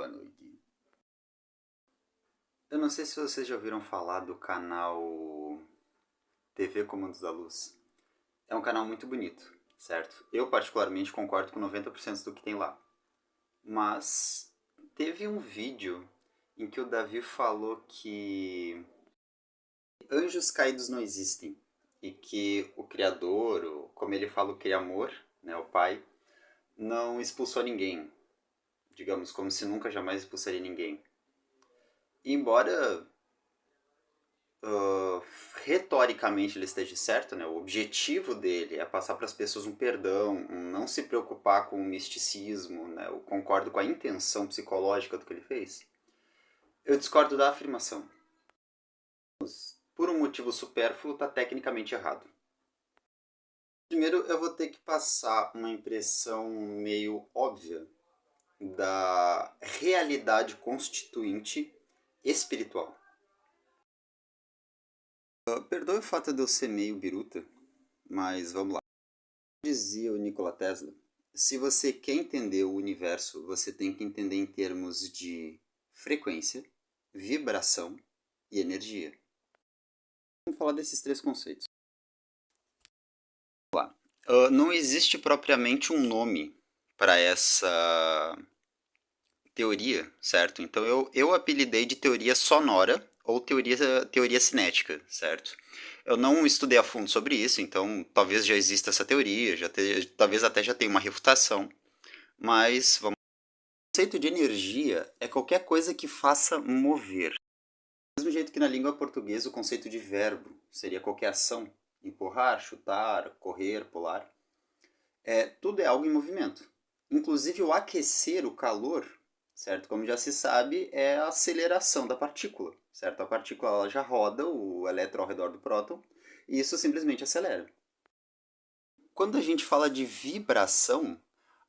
boa noite. Eu não sei se vocês já ouviram falar do canal TV Comandos da Luz. É um canal muito bonito, certo? Eu particularmente concordo com 90% do que tem lá. Mas teve um vídeo em que o Davi falou que anjos caídos não existem e que o Criador, ou como ele fala, o Criamor, né, o Pai, não expulsou ninguém. Digamos, como se nunca jamais expulsaria ninguém. E embora retoricamente ele esteja certo, né? O objetivo dele é passar para as pessoas um perdão, um não se preocupar com o misticismo, né? Eu concordo com a intenção psicológica do que ele fez. Eu discordo da afirmação. Por um motivo supérfluo, está tecnicamente errado. Primeiro, eu vou ter que passar uma impressão meio óbvia da realidade constituinte espiritual. Perdoe o fato de eu ser meio biruta, mas vamos lá. Dizia o Nikola Tesla, se você quer entender o universo, você tem que entender em termos de frequência, vibração e energia. Vamos falar desses três conceitos. Vamos lá. Não existe propriamente um nome para essa teoria, certo? Então eu apelidei de teoria sonora ou teoria cinética, certo? Eu não estudei a fundo sobre isso, então talvez já exista essa teoria, talvez até já tenha uma refutação, mas vamos. O conceito de energia é qualquer coisa que faça mover. Do mesmo jeito que na língua portuguesa o conceito de verbo seria qualquer ação, empurrar, chutar, correr, pular. Tudo é algo em movimento. Inclusive o aquecer, o calor, certo? Como já se sabe, é a aceleração da partícula, certo? A partícula ela já roda o elétron ao redor do próton e isso simplesmente acelera. Quando a gente fala de vibração,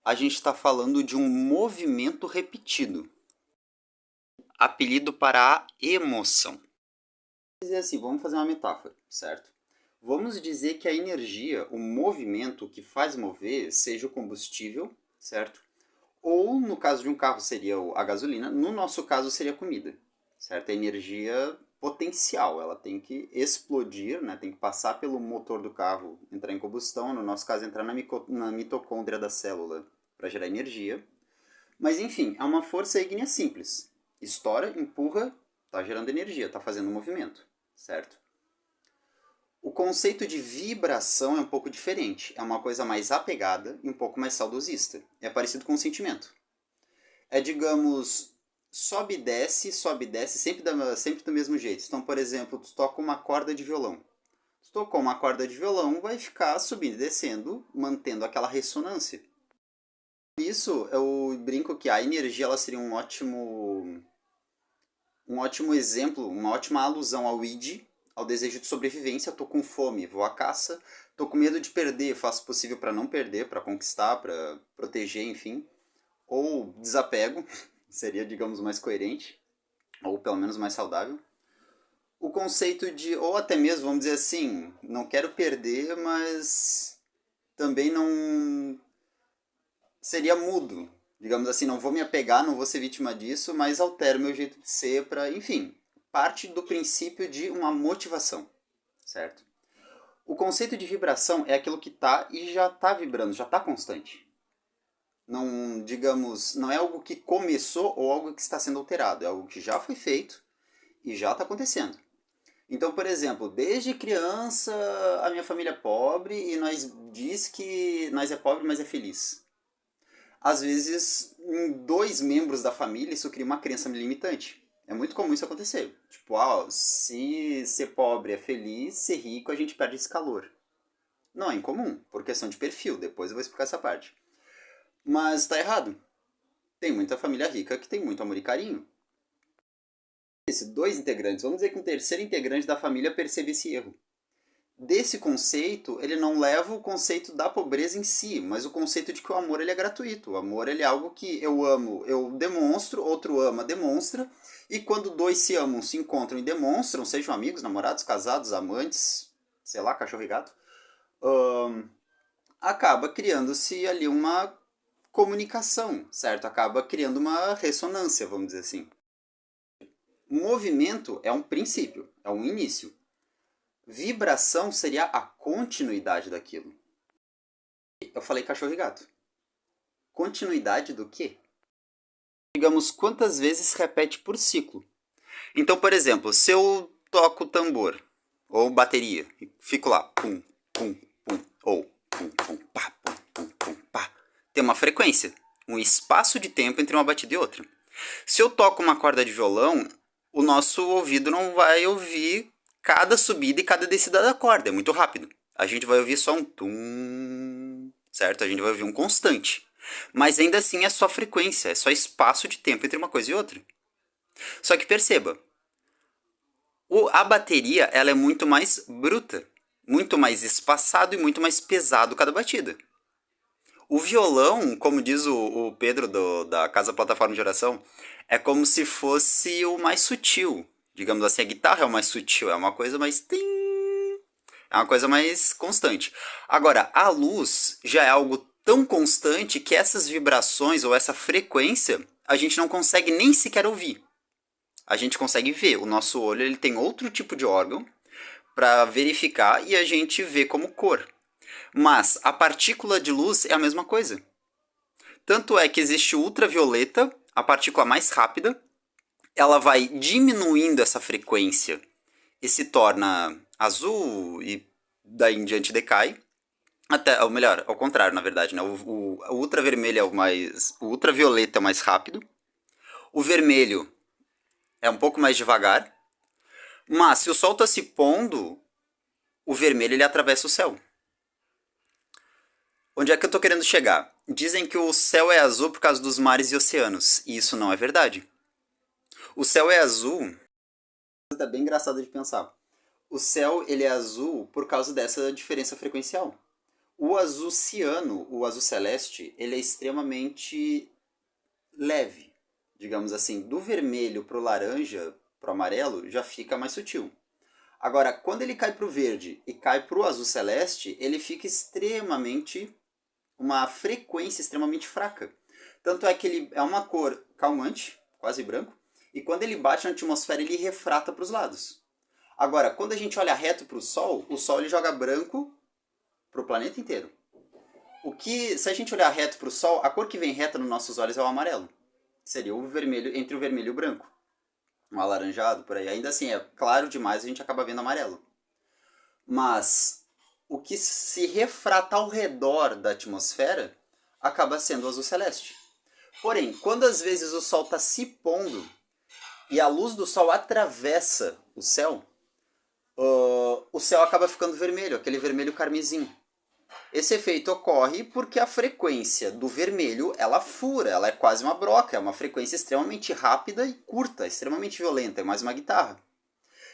a gente está falando de um movimento repetido. Apelido para a emoção. Vamos dizer assim, vamos fazer uma metáfora, certo? Vamos dizer que a energia, o movimento que faz mover, seja o combustível, certo? Ou, no caso de um carro, seria a gasolina. No nosso caso, seria a comida, certo? A energia potencial, ela tem que explodir, né? Tem que passar pelo motor do carro, entrar em combustão, no nosso caso, entrar na mitocôndria da célula para gerar energia. Mas, enfim, é uma força ígnea simples. Estoura, empurra, está gerando energia, está fazendo um movimento, certo? O conceito de vibração é um pouco diferente. É uma coisa mais apegada e um pouco mais saudosista. É parecido com o sentimento. É, digamos, sobe e desce, sempre do mesmo jeito. Então, por exemplo, tu toca uma corda de violão. Tu tocou uma corda de violão, vai ficar subindo e descendo, mantendo aquela ressonância. Por isso, eu brinco que a energia ela seria um ótimo exemplo, uma ótima alusão ao id, ao desejo de sobrevivência. Tô com fome, vou à caça. Tô com medo de perder, faço o possível para não perder, para conquistar, para proteger, enfim. Ou desapego, seria, digamos, mais coerente, ou pelo menos mais saudável. O conceito de, ou até mesmo, vamos dizer assim, não quero perder, mas também não seria mudo. Digamos assim, não vou me apegar, não vou ser vítima disso, mas altero meu jeito de ser para, enfim, parte do princípio de uma motivação, certo? O conceito de vibração é aquilo que está e já está vibrando, já está constante. Não, digamos, não é algo que começou ou algo que está sendo alterado, é algo que já foi feito e já está acontecendo. Então, por exemplo, desde criança a minha família é pobre e nós diz que nós é pobre, mas é feliz. Às vezes, em dois membros da família, isso cria uma crença limitante. É muito comum isso acontecer. Tipo, se ser pobre é feliz, ser rico a gente perde esse calor. Não é incomum, por questão de perfil. Depois eu vou explicar essa parte. Mas está errado. Tem muita família rica que tem muito amor e carinho. Esses dois integrantes, vamos dizer que um terceiro integrante da família percebe esse erro. Desse conceito, ele não leva o conceito da pobreza em si, mas o conceito de que o amor ele é gratuito. O amor ele é algo que eu amo, eu demonstro, outro ama, demonstra, e quando dois se amam, se encontram e demonstram, sejam amigos, namorados, casados, amantes, sei lá, cachorro e gato, acaba criando-se ali uma comunicação, certo? Acaba criando uma ressonância, vamos dizer assim. Movimento é um princípio, é um início. Vibração seria a continuidade daquilo. Eu falei cachorro e gato. Continuidade do quê? Digamos, quantas vezes repete por ciclo. Então, por exemplo, se eu toco tambor ou bateria, e fico lá, pum, pum, pum, ou pum, pum, pá, pum, pum, pum, pá, tem uma frequência, um espaço de tempo entre uma batida e outra. Se eu toco uma corda de violão, o nosso ouvido não vai ouvir cada subida e cada descida da corda, é muito rápido. A gente vai ouvir só um tum, certo? A gente vai ouvir um constante. Mas ainda assim é só frequência, é só espaço de tempo entre uma coisa e outra. Só que perceba, a bateria ela é muito mais bruta, muito mais espaçado e muito mais pesado cada batida. O violão, como diz o Pedro da Casa Plataforma de Oração, é como se fosse o mais sutil. Digamos assim, a guitarra é o mais sutil, é uma coisa mais... É uma coisa mais constante. Agora, a luz já é algo tão constante que essas vibrações ou essa frequência a gente não consegue nem sequer ouvir. A gente consegue ver. O nosso olho ele tem outro tipo de órgão para verificar e a gente vê como cor. Mas a partícula de luz é a mesma coisa. Tanto é que existe o ultravioleta, a partícula mais rápida, ela vai diminuindo essa frequência e se torna azul e daí em diante decai. Até, ou melhor, ao contrário, na verdade, né? O ultravermelho é o mais. O ultravioleta é o mais rápido. O vermelho é um pouco mais devagar. Mas se o sol está se pondo, o vermelho ele atravessa o céu. Onde é que eu estou querendo chegar? Dizem que o céu é azul por causa dos mares e oceanos. E isso não é verdade. O céu é azul. É bem engraçado de pensar. O céu ele é azul por causa dessa diferença frequencial. O azul ciano, o azul celeste, ele é extremamente leve. Digamos assim, do vermelho para o laranja, para o amarelo, já fica mais sutil. Agora, quando ele cai para o verde e cai para o azul celeste, ele fica extremamente uma frequência extremamente fraca. Tanto é que ele é uma cor calmante, quase branco, e quando ele bate na atmosfera ele refrata para os lados. Agora, quando a gente olha reto para o Sol ele joga branco para o planeta inteiro. Se a gente olhar reto para o Sol, a cor que vem reta nos nossos olhos é o amarelo. Seria o vermelho, entre o vermelho e o branco. Um alaranjado, por aí. Ainda assim, é claro demais, a gente acaba vendo amarelo. Mas o que se refrata ao redor da atmosfera acaba sendo o azul celeste. Porém, quando às vezes o Sol está se pondo e a luz do Sol atravessa o céu acaba ficando vermelho, aquele vermelho carmesim. Esse efeito ocorre porque a frequência do vermelho, ela fura, ela é quase uma broca, é uma frequência extremamente rápida e curta, extremamente violenta, é mais uma guitarra.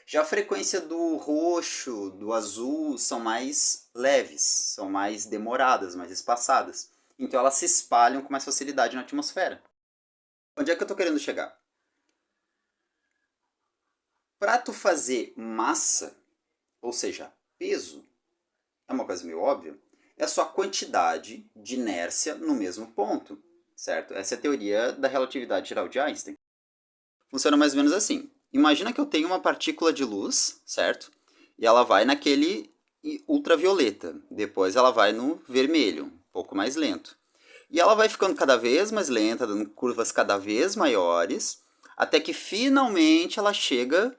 Já a frequência do roxo, do azul, são mais leves, são mais demoradas, mais espaçadas. Então elas se espalham com mais facilidade na atmosfera. Onde é que eu estou querendo chegar? Para tu fazer massa, ou seja, peso, é uma coisa meio óbvia, é só a quantidade de inércia no mesmo ponto, certo? Essa é a teoria da relatividade geral de Einstein. Funciona mais ou menos assim. Imagina que eu tenho uma partícula de luz, certo? E ela vai naquele ultravioleta. Depois ela vai no vermelho, um pouco mais lento. E ela vai ficando cada vez mais lenta, dando curvas cada vez maiores, até que finalmente ela chega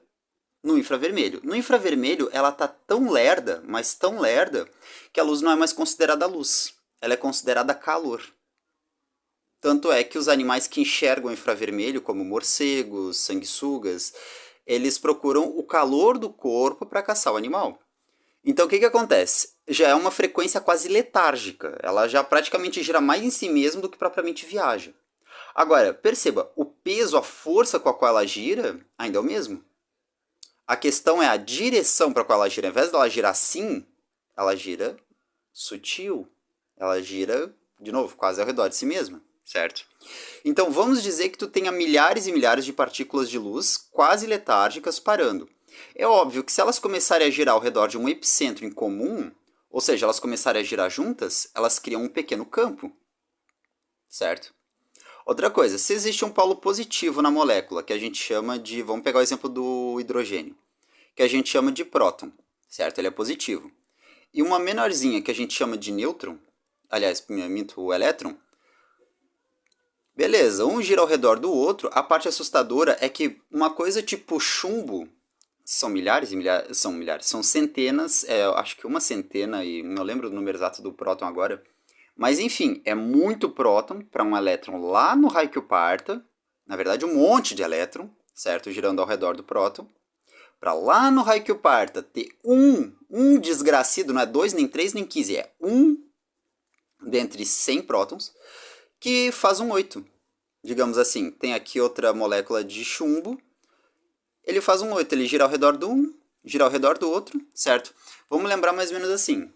no infravermelho. No infravermelho, ela tá tão lerda, mas tão lerda, que a luz não é mais considerada luz. Ela é considerada calor. Tanto é que os animais que enxergam o infravermelho, como morcegos, sanguessugas, eles procuram o calor do corpo para caçar o animal. Então o que acontece? Já é uma frequência quase letárgica. Ela já praticamente gira mais em si mesma do que propriamente viaja. Agora, perceba, o peso, a força com a qual ela gira, ainda é o mesmo. A questão é a direção para a qual ela gira. Ao invés dela girar assim, ela gira sutil. Ela gira, de novo, quase ao redor de si mesma, certo? Então vamos dizer que tu tenha milhares e milhares de partículas de luz quase letárgicas parando. É óbvio que se elas começarem a girar ao redor de um epicentro em comum, ou seja, elas começarem a girar juntas, elas criam um pequeno campo, certo? Outra coisa, se existe um polo positivo na molécula, que a gente chama de, vamos pegar o exemplo do hidrogênio, que a gente chama de próton, certo? Ele é positivo. E uma menorzinha que a gente chama de nêutron, aliás, minto, o elétron, beleza, um gira ao redor do outro. A parte assustadora é que uma coisa tipo chumbo, são milhares e milhares, são centenas, eu acho que uma centena, e não lembro o número exato do próton agora, mas enfim, é muito próton para um elétron lá no raio que o parta, na verdade um monte de elétron, certo, girando ao redor do próton, para lá no raio que o parta ter um desgracido, não é 2, nem 3, nem 15, é um dentre 100 prótons, que faz um 8. Digamos assim, tem aqui outra molécula de chumbo, ele faz um 8, ele gira ao redor do um, gira ao redor do outro, certo? Vamos lembrar mais ou menos assim.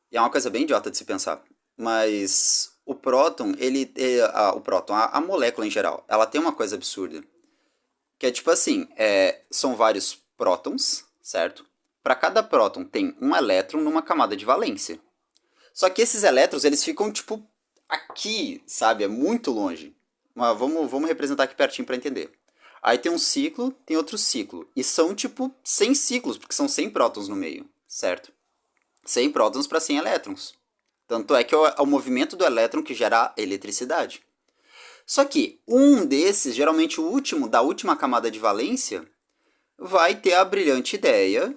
E é uma coisa bem idiota de se pensar, mas o próton, a molécula em geral, ela tem uma coisa absurda, que é tipo assim, são vários prótons, certo? Para cada próton tem um elétron numa camada de valência. Só que esses elétrons, eles ficam tipo aqui, sabe? É muito longe. Mas vamos representar aqui pertinho para entender. Aí tem um ciclo, tem outro ciclo. E são tipo 100 ciclos, porque são 100 prótons no meio, certo? 100 prótons para 100 elétrons. Tanto é que é o movimento do elétron que gera eletricidade. Só que um desses, geralmente o último, da última camada de valência, vai ter a brilhante ideia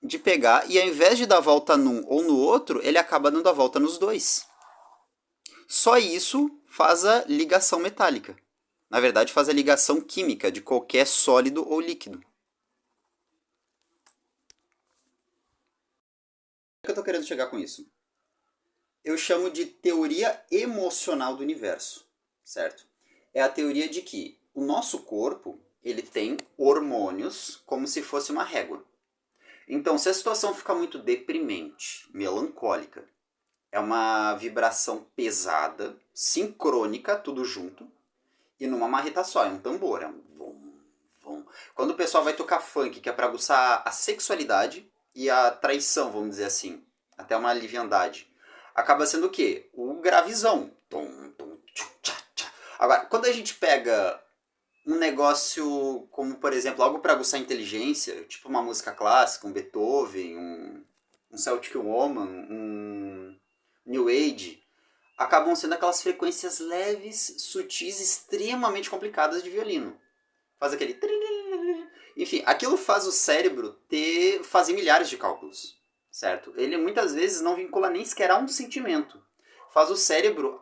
de pegar e ao invés de dar a volta num ou no outro, ele acaba dando a volta nos dois. Só isso faz a ligação metálica. Na verdade, faz a ligação química de qualquer sólido ou líquido. O que eu estou querendo chegar com isso? Eu chamo de teoria emocional do universo, certo? É a teoria de que o nosso corpo ele tem hormônios como se fosse uma régua. Então, se a situação ficar muito deprimente, melancólica, é uma vibração pesada, sincrônica, tudo junto, e numa marreta só, é um tambor, é um vom, vom. Quando o pessoal vai tocar funk, que é para aguçar a sexualidade e a traição, vamos dizer assim, até uma liviandade, acaba sendo o quê? O gravizão. Tom, tom, tchu, tchá, tchá. Agora, quando a gente pega um negócio como, por exemplo, algo para aguçar a inteligência, tipo uma música clássica, um Beethoven, um Celtic Woman, um New Age, acabam sendo aquelas frequências leves, sutis, extremamente complicadas de violino. Faz aquele... Enfim, aquilo faz o cérebro fazer milhares de cálculos, certo? Ele muitas vezes não vincula nem sequer a um sentimento. Faz o cérebro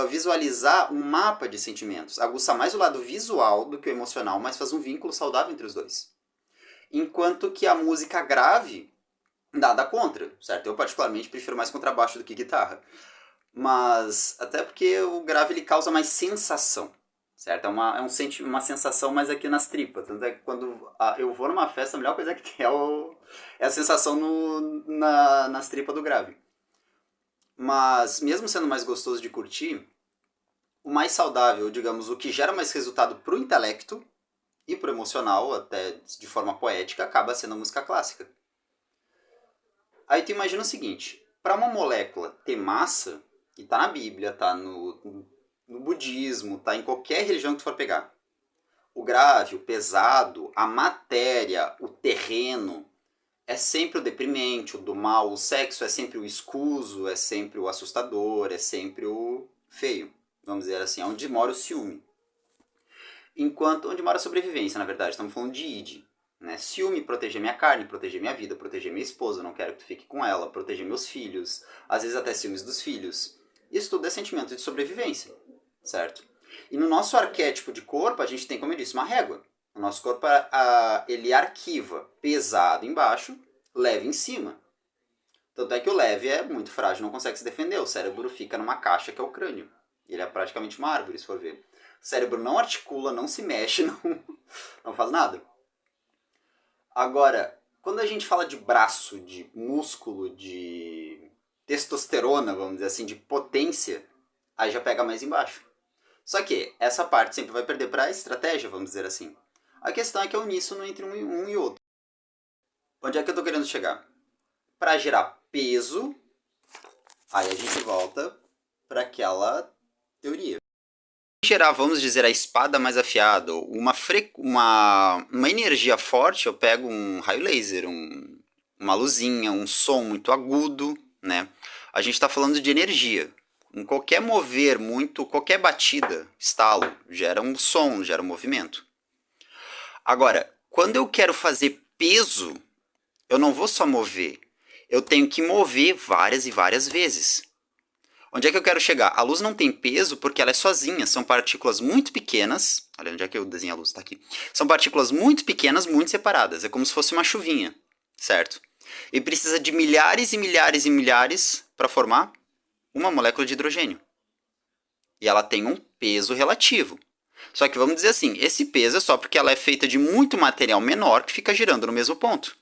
visualizar um mapa de sentimentos. Aguça mais o lado visual do que o emocional, mas faz um vínculo saudável entre os dois. Enquanto que a música grave, nada contra, certo? Eu particularmente prefiro mais contrabaixo do que guitarra. Mas até porque o grave ele causa mais sensação, certo? Uma sensação mais aqui nas tripas. Tanto é que quando eu vou numa festa, a melhor coisa que tem é a sensação nas tripas do grave. Mas mesmo sendo mais gostoso de curtir, o mais saudável, digamos, o que gera mais resultado pro intelecto e pro emocional, até de forma poética, acaba sendo a música clássica. Aí tu imagina o seguinte, para uma molécula ter massa, e tá na Bíblia, tá no budismo, tá em qualquer religião que tu for pegar, o grave, o pesado, a matéria, o terreno, é sempre o deprimente, o do mal, o sexo é sempre o escuso, é sempre o assustador, é sempre o feio, vamos dizer assim, é onde mora o ciúme. Enquanto onde mora a sobrevivência, na verdade, estamos falando de id. Né? Ciúme, proteger minha carne, proteger minha vida, proteger minha esposa, não quero que tu fique com ela, proteger meus filhos, às vezes até ciúmes dos filhos. Isso tudo é sentimento de sobrevivência, certo? E no nosso arquétipo de corpo, a gente tem, como eu disse, uma régua. O nosso corpo, ele arquiva pesado embaixo, leve em cima. Tanto é que o leve é muito frágil, não consegue se defender. O cérebro fica numa caixa que é o crânio. Ele é praticamente uma árvore, se for ver. O cérebro não articula, não se mexe, não faz nada. Agora, quando a gente fala de braço, de músculo, de testosterona, vamos dizer assim, de potência, aí já pega mais embaixo. Só que essa parte sempre vai perder para a estratégia, vamos dizer assim. A questão é que é uníssono entre um e outro. Onde é que eu estou querendo chegar? Para gerar peso, Aí a gente volta para aquela teoria. Gerar, vamos dizer, a espada mais afiada, uma energia forte, eu pego um raio laser, uma luzinha, um som muito agudo, né? A gente está falando de energia. Em qualquer mover muito, qualquer batida, estalo, gera um som, gera um movimento. Agora, quando eu quero fazer peso, eu não vou só mover, eu tenho que mover várias e várias vezes. Onde é que eu quero chegar? A luz não tem peso porque ela é sozinha. São partículas muito pequenas. Olha onde é que eu desenho a luz, tá aqui. São partículas muito pequenas, muito separadas. É como se fosse uma chuvinha, certo? E precisa de milhares e milhares e milhares para formar uma molécula de hidrogênio. E ela tem um peso relativo. Só que vamos dizer assim, esse peso é só porque ela é feita de muito material menor que fica girando no mesmo ponto.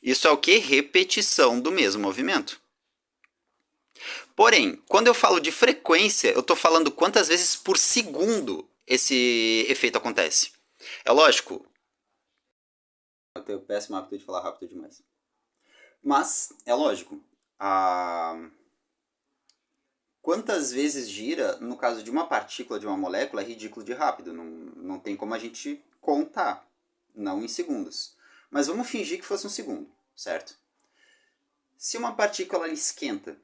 Isso é o que? Repetição do mesmo movimento. Porém, quando eu falo de frequência, eu estou falando quantas vezes por segundo esse efeito acontece. É lógico. Eu tenho o péssimo hábito de falar rápido demais. Mas, é lógico. Quantas vezes gira, no caso de uma partícula, de uma molécula, é ridículo de rápido. Não tem como a gente contar. Não em segundos. Mas vamos fingir que fosse um segundo, certo? Se uma partícula esquenta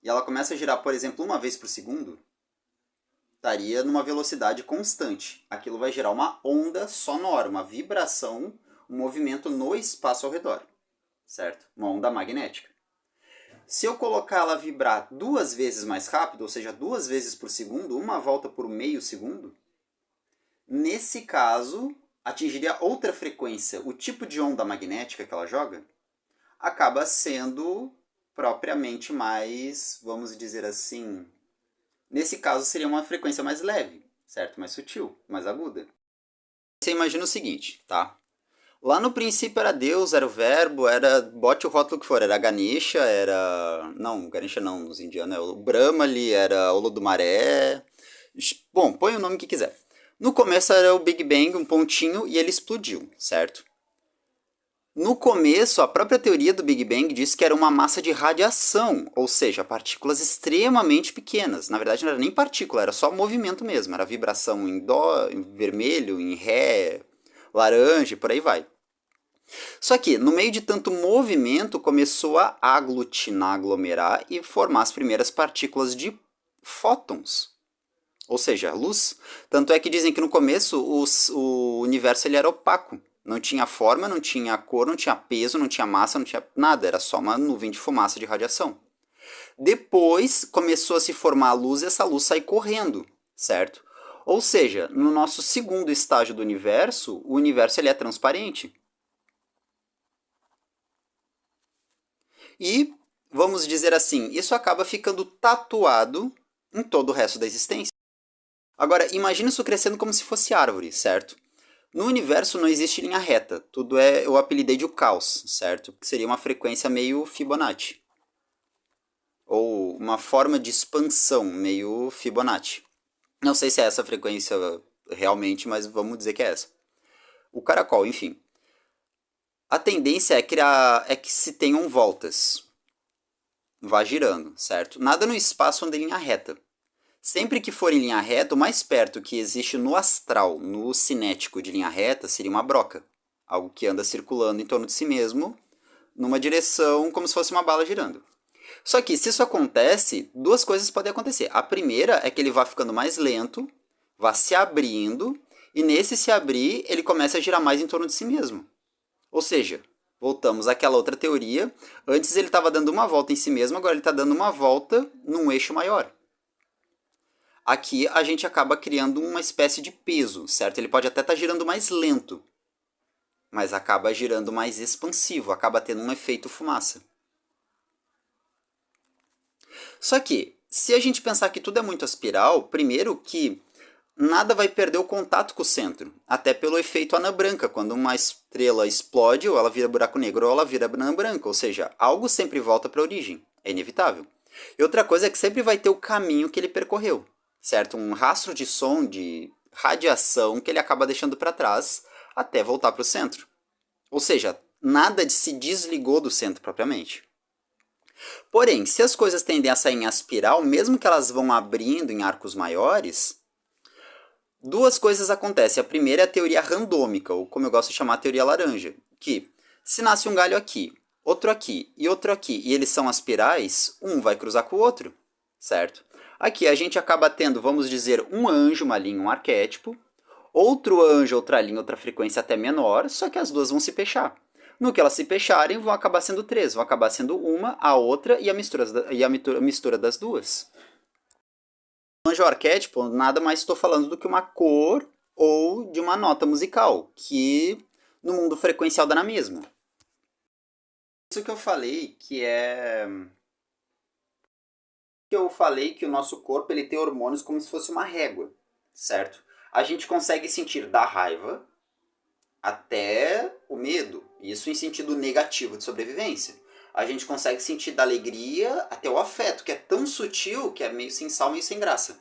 e ela começa a girar, por exemplo, uma vez por segundo, estaria numa velocidade constante. Aquilo vai gerar uma onda sonora, uma vibração, um movimento no espaço ao redor, certo? Uma onda magnética. Se eu colocar ela vibrar 2 vezes mais rápido, ou seja, 2 vezes por segundo, uma volta por meio segundo, nesse caso, atingiria outra frequência. O tipo de onda magnética que ela joga acaba sendo propriamente mais, vamos dizer assim, nesse caso seria uma frequência mais leve, certo? Mais sutil, mais aguda. Você imagina o seguinte, tá? Lá no princípio era Deus, era o verbo, era. Bote o rótulo que for, era Ganesha, era. Não, Ganesha não, os indianos é o Brahmali, era Olodumaré. Bom, põe o nome que quiser. No começo era o Big Bang, um pontinho, e ele explodiu, certo? No começo, a própria teoria do Big Bang diz que era uma massa de radiação, ou seja, partículas extremamente pequenas. Na verdade, não era nem partícula, era só movimento mesmo. Era vibração em dó, em vermelho, em ré, laranja e por aí vai. Só que, no meio de tanto movimento, começou a aglutinar, aglomerar e formar as primeiras partículas de fótons, ou seja, luz. Tanto é que dizem que no começo o universo ele era opaco. Não tinha forma, não tinha cor, não tinha peso, não tinha massa, não tinha nada. Era só uma nuvem de fumaça de radiação. Depois começou a se formar a luz e essa luz sai correndo, certo? Ou seja, no nosso segundo estágio do universo, o universo ele é transparente. E, vamos dizer assim, isso acaba ficando tatuado em todo o resto da existência. Agora, imagine isso crescendo como se fosse árvore, certo? No universo não existe linha reta, tudo é, eu apelidei de o caos, certo? Que seria uma frequência meio Fibonacci. Ou uma forma de expansão meio Fibonacci. Não sei se é essa a frequência realmente, mas vamos dizer que é essa. O caracol, enfim. A tendência é que se tenham voltas. Vá girando, certo? Nada no espaço anda em linha reta. Sempre que for em linha reta, o mais perto que existe no astral, no cinético de linha reta, seria uma broca. Algo que anda circulando em torno de si mesmo, numa direção como se fosse uma bala girando. Só que, se isso acontece, duas coisas podem acontecer. A primeira é que ele vai ficando mais lento, vai se abrindo, e nesse se abrir, ele começa a girar mais em torno de si mesmo. Ou seja, voltamos àquela outra teoria. Antes ele estava dando uma volta em si mesmo, agora ele está dando uma volta num eixo maior. Aqui a gente acaba criando uma espécie de peso, certo? Ele pode até estar girando mais lento, mas acaba girando mais expansivo, acaba tendo um efeito fumaça. Só que, se a gente pensar que tudo é muito espiral, primeiro que nada vai perder o contato com o centro, até pelo efeito anã branca. Quando uma estrela explode, ou ela vira buraco negro, ou ela vira anã branca, ou seja, algo sempre volta para a origem, é inevitável. E outra coisa é que sempre vai ter o caminho que ele percorreu, certo? Um rastro de som, de radiação que ele acaba deixando para trás até voltar para o centro. Ou seja, nada se desligou do centro propriamente. Porém, se as coisas tendem a sair em espiral, mesmo que elas vão abrindo em arcos maiores, duas coisas acontecem. A primeira é a teoria randômica, ou como eu gosto de chamar, a teoria laranja, que se nasce um galho aqui, outro aqui, e eles são aspirais, um vai cruzar com o outro, certo? Aqui a gente acaba tendo, vamos dizer, um anjo, uma linha, um arquétipo, outro anjo, outra linha, outra frequência até menor, só que as duas vão se fechar. No que elas se fecharem, vão acabar sendo três, vão acabar sendo uma, a outra e a mistura das duas. Anjo arquétipo, nada mais estou falando do que uma cor ou de uma nota musical, que no mundo frequencial dá na mesma. Isso que eu falei que o nosso corpo ele tem hormônios como se fosse uma régua, certo? A gente consegue sentir da raiva até o medo, isso em sentido negativo de sobrevivência. A gente consegue sentir da alegria até o afeto, que é tão sutil que é meio sem sal, meio sem graça.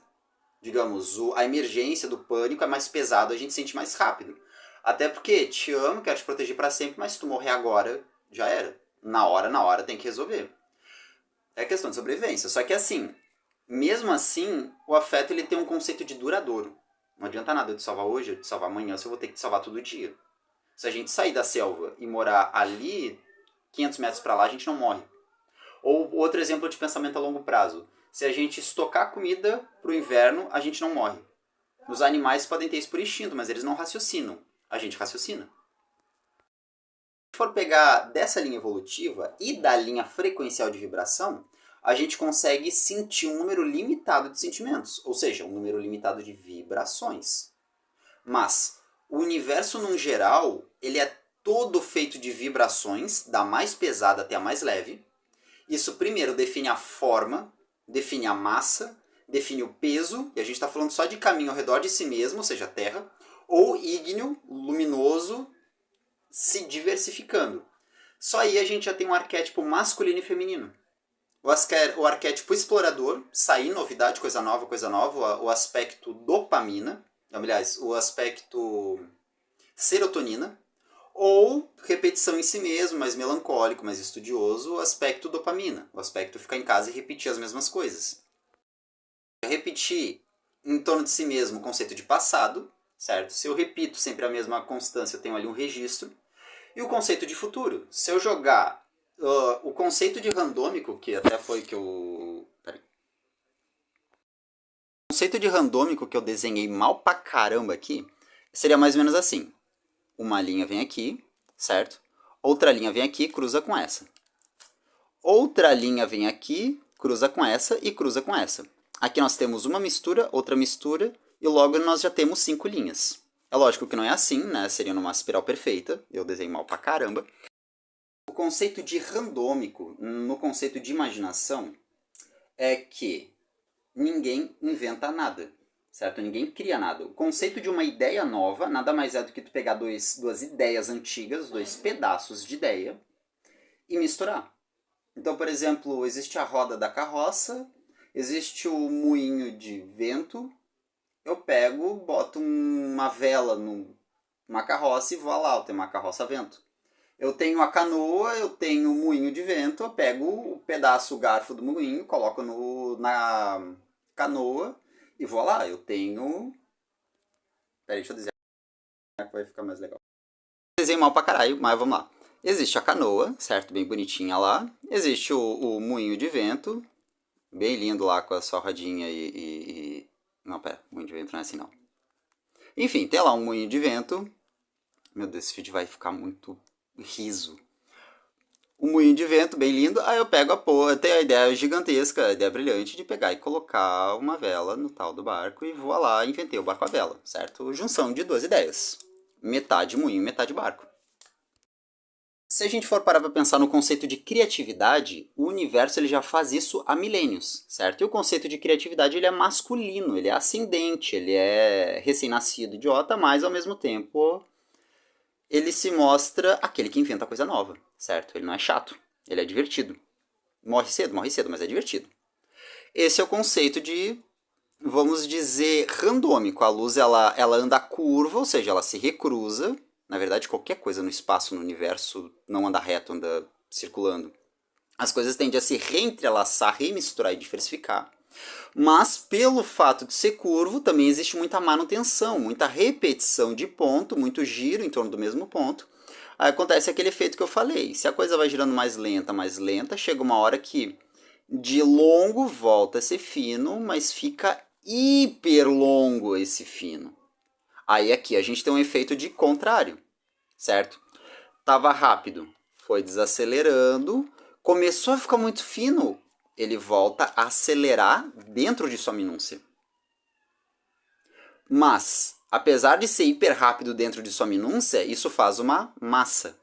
Digamos, a emergência do pânico é mais pesado, a gente sente mais rápido. Até porque te amo, quero te proteger para sempre, mas se tu morrer agora, já era. Na hora, tem que resolver. É questão de sobrevivência. Só que assim, mesmo assim, o afeto ele tem um conceito de duradouro. Não adianta nada eu te salvar hoje, eu te salvar amanhã, se eu vou ter que te salvar todo dia. Se a gente sair da selva e morar ali, 500 metros para lá, a gente não morre. Ou outro exemplo de pensamento a longo prazo. Se a gente estocar comida para o inverno, a gente não morre. Os animais podem ter isso por instinto, mas eles não raciocinam. A gente raciocina. Se for pegar dessa linha evolutiva e da linha frequencial de vibração, a gente consegue sentir um número limitado de sentimentos, ou seja, um número limitado de vibrações. Mas o universo, num geral, ele é todo feito de vibrações, da mais pesada até a mais leve. Isso primeiro define a forma, define a massa, define o peso, e a gente está falando só de caminho ao redor de si mesmo, ou seja, a Terra, ou ígneo, luminoso, se diversificando. Só aí a gente já tem um arquétipo masculino e feminino. O arquétipo explorador, sair, novidade, coisa nova, o aspecto dopamina, aliás, o aspecto serotonina, ou repetição em si mesmo, mais melancólico, mais estudioso, o aspecto dopamina, o aspecto ficar em casa e repetir as mesmas coisas. Repetir em torno de si mesmo o conceito de passado, certo? Se eu repito sempre a mesma constância, eu tenho ali um registro. E o conceito de futuro. Se eu jogar o conceito de randômico, que até foi que eu... Peraí. O conceito de randômico que eu desenhei mal pra caramba aqui, seria mais ou menos assim. Uma linha vem aqui, certo? Outra linha vem aqui, cruza com essa. Outra linha vem aqui, cruza com essa e cruza com essa. Aqui nós temos uma mistura, outra mistura, e logo nós já temos 5 linhas. É lógico que não é assim, né? Seria numa espiral perfeita. Eu desenhei mal pra caramba. O conceito de randômico, no conceito de imaginação, é que ninguém inventa nada, certo? Ninguém cria nada. O conceito de uma ideia nova nada mais é do que tu pegar duas ideias antigas, dois pedaços de ideia, e misturar. Então, por exemplo, existe a roda da carroça, existe o moinho de vento, eu pego, boto uma vela numa carroça e vou lá, eu tenho uma carroça a vento. Eu tenho a canoa, eu tenho o moinho de vento, eu pego o pedaço, o garfo do moinho, coloco na canoa e vou lá. Eu tenho... Peraí, deixa eu dizer que vai ficar mais legal. Desenho mal pra caralho, mas vamos lá. Existe a canoa, certo? Bem bonitinha lá. Existe o moinho de vento, bem lindo lá com a sua rodinha e... Não, pera, moinho de vento não é assim não. Enfim, tem lá um moinho de vento. Meu Deus, esse vídeo vai ficar muito riso. Um moinho de vento bem lindo, aí eu pego eu tenho a ideia gigantesca, a ideia brilhante de pegar e colocar uma vela no tal do barco e vou lá, inventei o barco à vela, certo? Junção de duas ideias. Metade moinho, metade barco. Se a gente for parar para pensar no conceito de criatividade, o universo ele já faz isso há milênios, certo? E o conceito de criatividade ele é masculino, ele é ascendente, ele é recém-nascido, idiota, mas ao mesmo tempo ele se mostra aquele que inventa coisa nova, certo? Ele não é chato, ele é divertido. Morre cedo, mas é divertido. Esse é o conceito de, vamos dizer, randômico. A luz ela anda curva, ou seja, ela se recruza. Na verdade, qualquer coisa no espaço, no universo, não anda reto, anda circulando. as coisas tendem a se reentrelaçar, remisturar e diversificar. Mas pelo fato de ser curvo, também existe muita manutenção, muita repetição de ponto, muito giro em torno do mesmo ponto. Aí acontece aquele efeito que eu falei. Se a coisa vai girando mais lenta, chega uma hora que de longo volta a ser fino, mas fica hiper longo esse fino. Aí aqui a gente tem um efeito de contrário, certo? Tava rápido, foi desacelerando, começou a ficar muito fino, ele volta a acelerar dentro de sua minúcia. Mas, apesar de ser hiper rápido dentro de sua minúcia, isso faz uma massa.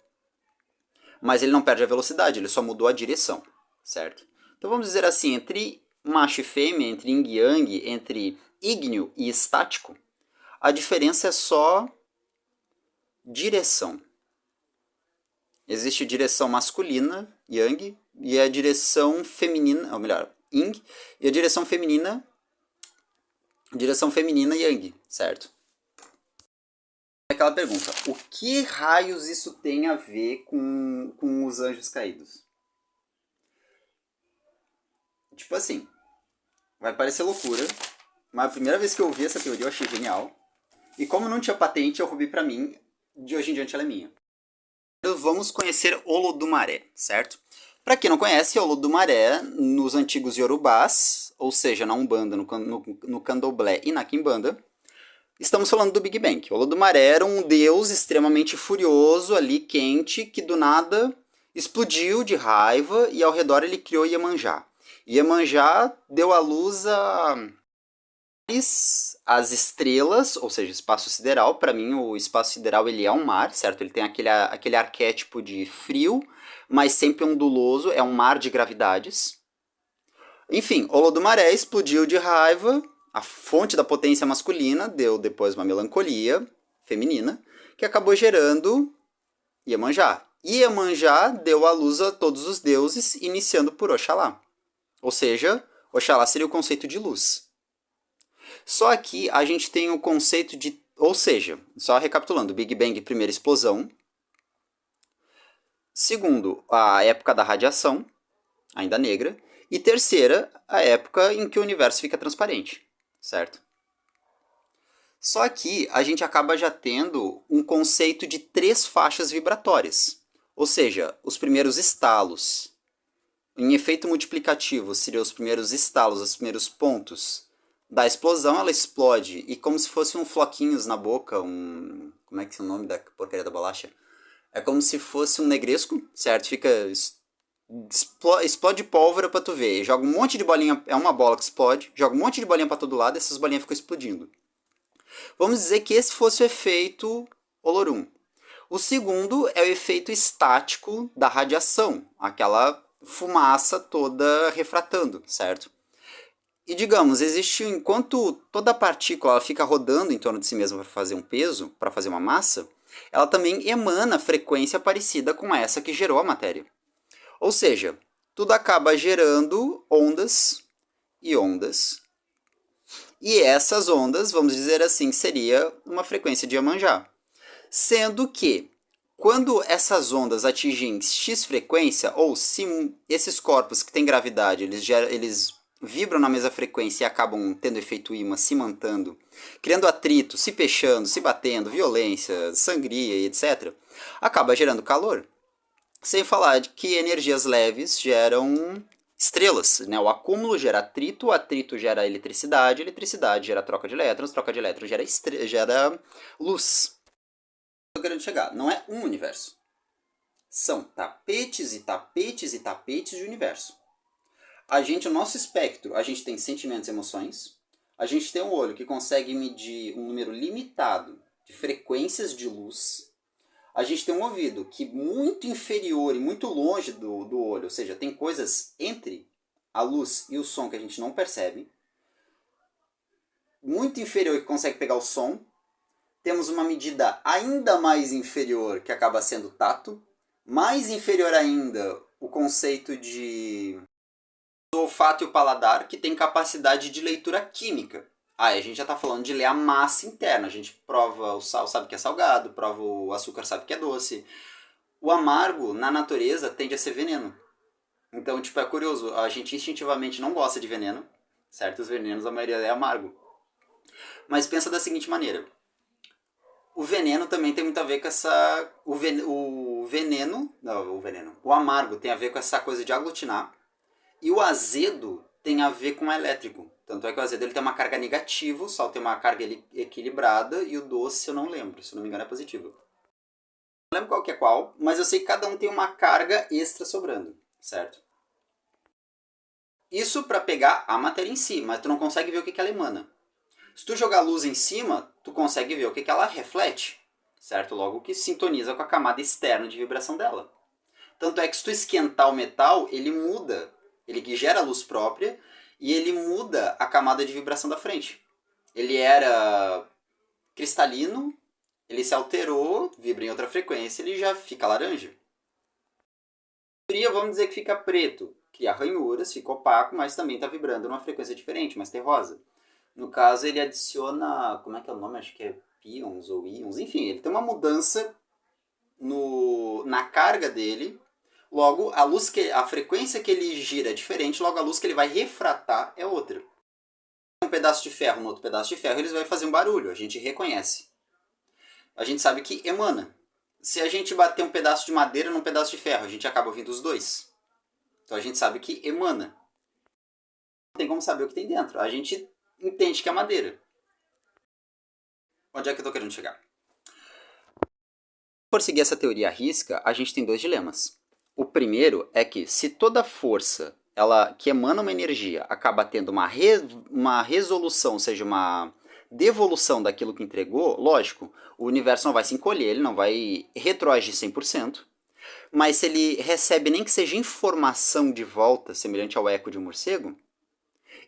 Mas ele não perde a velocidade, ele só mudou a direção, certo? Então vamos dizer assim, entre macho e fêmea, entre yin e yang, entre ígneo e estático, a diferença é só direção. Existe direção masculina, yang, e a direção feminina, ou melhor, yin, e a direção feminina, yang, certo? Aquela pergunta, o que raios isso tem a ver com os anjos caídos? Tipo assim, vai parecer loucura, mas a primeira vez que eu ouvi essa teoria eu achei genial. E como não tinha patente, eu roubei pra mim, de hoje em diante ela é minha. Vamos conhecer Olodumaré, certo? Para quem não conhece, Olodumaré, nos antigos Yorubás, ou seja, na Umbanda, no Candomblé e na Quimbanda, estamos falando do Big Bang. Olodumaré era um deus extremamente furioso, ali quente, que do nada explodiu de raiva e ao redor ele criou Iemanjá. Iemanjá deu à luz as estrelas, ou seja, espaço sideral. Para mim, o espaço sideral ele é um mar, certo? Ele tem aquele arquétipo de frio, mas sempre onduloso, é um mar de gravidades. Enfim, Olodumaré explodiu de raiva, a fonte da potência masculina deu depois uma melancolia feminina, que acabou gerando Iemanjá. Iemanjá deu à luz a todos os deuses, iniciando por Oxalá. Ou seja, Oxalá seria o conceito de luz. Só aqui a gente tem o conceito de... Ou seja, só recapitulando, Big Bang, primeira explosão. Segundo, a época da radiação, ainda negra. E terceira, a época em que o universo fica transparente, certo? Só que a gente acaba já tendo um conceito de 3 faixas vibratórias. Ou seja, os primeiros estalos. Em efeito multiplicativo, seriam os primeiros estalos, os primeiros pontos da explosão. Ela explode e como se fosse um floquinhos na boca, como é que é o nome da porcaria da bolacha? É como se fosse um negresco, certo? Fica... explode pólvora pra tu ver. Joga um monte de bolinha, é uma bola que explode, joga um monte de bolinha pra todo lado e essas bolinhas ficam explodindo. Vamos dizer que esse fosse o efeito Olorum. O segundo é o efeito estático da radiação, aquela fumaça toda refratando, certo? E digamos, existe, enquanto toda partícula ela fica rodando em torno de si mesma para fazer um peso, para fazer uma massa, ela também emana frequência parecida com essa que gerou a matéria. Ou seja, tudo acaba gerando ondas e ondas. E essas ondas, vamos dizer assim, seria uma frequência de Iemanjá. Sendo que, quando essas ondas atingem X frequência, ou se esses corpos que têm gravidade, eles vibram na mesma frequência e acabam tendo efeito ímã, se mantando, criando atrito, se fechando, se batendo, violência, sangria e etc., acaba gerando calor. Sem falar de que energias leves geram estrelas, né? O acúmulo gera atrito, o atrito gera eletricidade, eletricidade gera troca de elétrons gera luz. Estou querendo chegar, não é um universo. São tapetes e tapetes e tapetes de universo. O nosso espectro, a gente tem sentimentos e emoções. A gente tem um olho que consegue medir um número limitado de frequências de luz. A gente tem um ouvido que muito inferior e muito longe do olho, ou seja, tem coisas entre a luz e o som que a gente não percebe. Muito inferior que consegue pegar o som. Temos uma medida ainda mais inferior que acaba sendo tato. Mais inferior ainda o conceito de olfato e o paladar, que tem capacidade de leitura química. Aí a gente já está falando de ler a massa interna. A gente prova o sal, sabe que é salgado, prova o açúcar, sabe que é doce. O amargo, na natureza, tende a ser veneno. Então, tipo, é curioso, a gente instintivamente não gosta de veneno, certos venenos a maioria é amargo. Mas pensa da seguinte maneira, o veneno também tem muito a ver com essa... o veneno... Não, o veneno. O amargo tem a ver com essa coisa de aglutinar. E o azedo tem a ver com o elétrico. Tanto é que o azedo ele tem uma carga negativa, o sal tem uma carga equilibrada, e o doce eu não lembro, se eu não me engano é positivo. Não lembro qual que é qual, mas eu sei que cada um tem uma carga extra sobrando, certo? Isso para pegar a matéria em si, mas tu não consegue ver o que ela emana. Se tu jogar luz em cima, tu consegue ver o que ela reflete, certo? Logo que sintoniza com a camada externa de vibração dela. Tanto é que se tu esquentar o metal, ele muda, ele que gera luz própria e ele muda a camada de vibração da frente. Ele era cristalino, ele se alterou, vibra em outra frequência, ele já fica laranja. Vamos dizer que fica preto, cria ranhuras, fica opaco, mas também está vibrando numa frequência diferente, mais terrosa. No caso, ele adiciona, como é que é o nome? Acho que é pions ou íons, enfim, ele tem uma mudança na carga dele. Logo, a frequência que ele gira é diferente, logo a luz que ele vai refratar é outra. Um pedaço de ferro no outro pedaço de ferro, eles vão fazer um barulho, a gente reconhece. A gente sabe que emana. Se a gente bater um pedaço de madeira num pedaço de ferro, a gente acaba ouvindo os dois. Então a gente sabe que emana. Não tem como saber o que tem dentro. A gente entende que é madeira. Onde é que eu estou querendo chegar? Por seguir essa teoria à risca, a gente tem dois dilemas. O primeiro é que se toda força que emana uma energia acaba tendo uma resolução, ou seja, uma devolução daquilo que entregou, lógico, o universo não vai se encolher, ele não vai retroagir 100%, mas se ele recebe nem que seja informação de volta, semelhante ao eco de um morcego,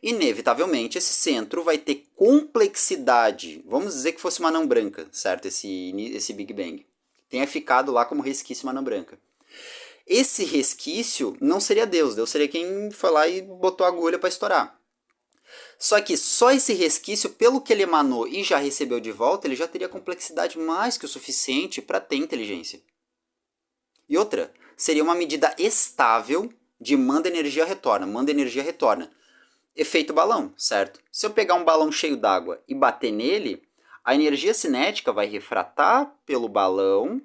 inevitavelmente esse centro vai ter complexidade. Vamos dizer que fosse uma anã branca, certo? Esse Big Bang. Tenha ficado lá como resquício uma anã branca. Esse resquício não seria Deus. Deus seria quem foi lá e botou a agulha para estourar. Só que só esse resquício, pelo que ele emanou e já recebeu de volta, ele já teria complexidade mais que o suficiente para ter inteligência. E outra, seria uma medida estável de manda energia retorna. Manda energia retorna. Efeito balão, certo? Se eu pegar um balão cheio d'água e bater nele, a energia cinética vai refratar pelo balão,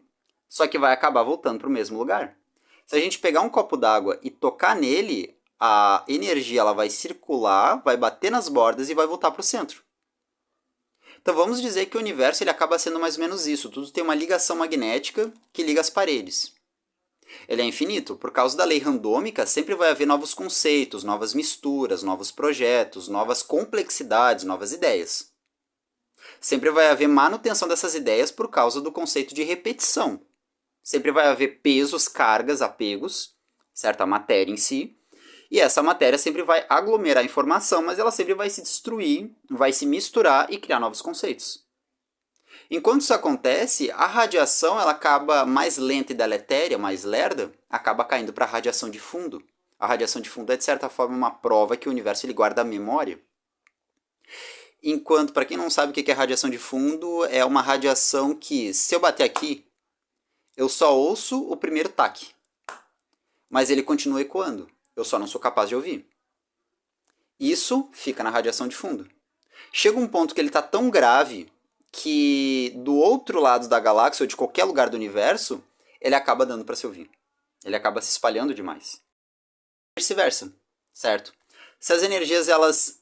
só que vai acabar voltando para o mesmo lugar. Se a gente pegar um copo d'água e tocar nele, a energia ela vai circular, vai bater nas bordas e vai voltar para o centro. Então vamos dizer que o universo ele acaba sendo mais ou menos isso. Tudo tem uma ligação magnética que liga as paredes. Ele é infinito. Por causa da lei randômica, sempre vai haver novos conceitos, novas misturas, novos projetos, novas complexidades, novas ideias. Sempre vai haver manutenção dessas ideias por causa do conceito de repetição. Sempre vai haver pesos, cargas, apegos, certo? A matéria em si. E essa matéria sempre vai aglomerar informação, mas ela sempre vai se destruir, vai se misturar e criar novos conceitos. Enquanto isso acontece, a radiação ela acaba mais lenta e deletéria, mais lerda, acaba caindo para a radiação de fundo. A radiação de fundo é, de certa forma, uma prova que o universo ele guarda a memória. Enquanto, para quem não sabe o que é radiação de fundo, é uma radiação que, se eu bater aqui, eu só ouço o primeiro taque. Mas ele continua ecoando. Eu só não sou capaz de ouvir. Isso fica na radiação de fundo. Chega um ponto que ele está tão grave que do outro lado da galáxia ou de qualquer lugar do universo, ele acaba dando para se ouvir. Ele acaba se espalhando demais. Vice-versa, certo? Se as energias elas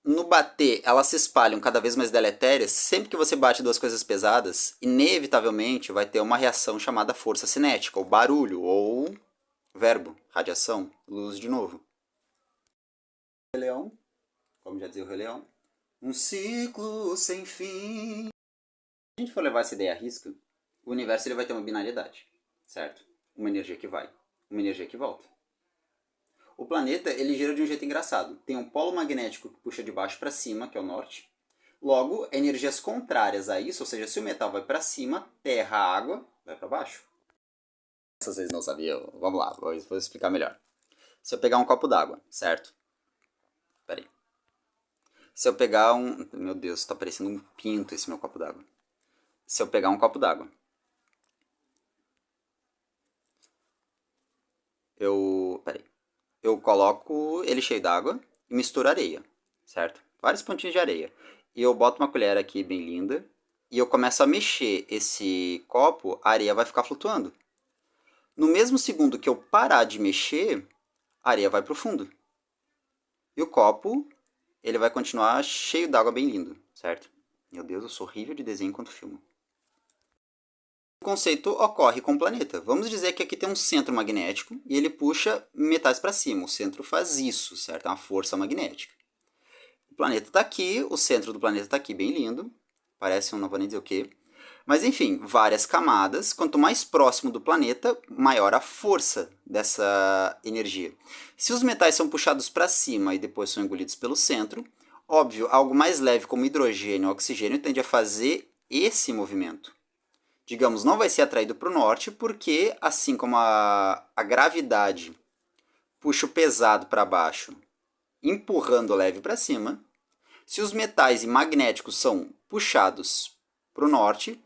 no bater, elas se espalham cada vez mais deletérias, sempre que você bate duas coisas pesadas, inevitavelmente vai ter uma reação chamada força cinética, ou barulho, ou verbo, radiação, luz de novo. Rei Leão, como já dizia o Rei Leão, um ciclo sem fim. Se a gente for levar essa ideia à risca, o universo ele vai ter uma binariedade, certo? Uma energia que vai, uma energia que volta. O planeta ele gira de um jeito engraçado. Tem um polo magnético que puxa de baixo para cima, que é o norte. Logo, energias contrárias a isso, ou seja, se o metal vai para cima, terra, água, vai para baixo. Se vocês não sabiam, vamos lá, vou explicar melhor. Se eu pegar um copo d'água, certo? Peraí. Se eu pegar um... Meu Deus, está parecendo um pinto esse meu copo d'água. Se eu pegar um copo d'água, peraí. eu coloco ele cheio d'água e misturo areia, certo? Vários pontinhos de areia. E eu boto uma colher aqui bem linda e eu começo a mexer esse copo, a areia vai ficar flutuando. No mesmo segundo que eu parar de mexer, a areia vai pro fundo. E o copo, ele vai continuar cheio d'água bem lindo, certo? Meu Deus, eu sou horrível de desenho enquanto filmo. O conceito ocorre com o planeta. Vamos dizer que aqui tem um centro magnético e ele puxa metais para cima. O centro faz isso, certo? É uma força magnética. O planeta está aqui, o centro do planeta está aqui, bem lindo. Parece um, não vou nem dizer o quê. Mas enfim, várias camadas. Quanto mais próximo do planeta, maior a força dessa energia. Se os metais são puxados para cima e depois são engolidos pelo centro, óbvio, algo mais leve como hidrogênio ou oxigênio tende a fazer esse movimento. Digamos, não vai ser atraído para o norte porque, assim como a gravidade puxa o pesado para baixo, empurrando o leve para cima, se os metais e magnéticos são puxados para o norte,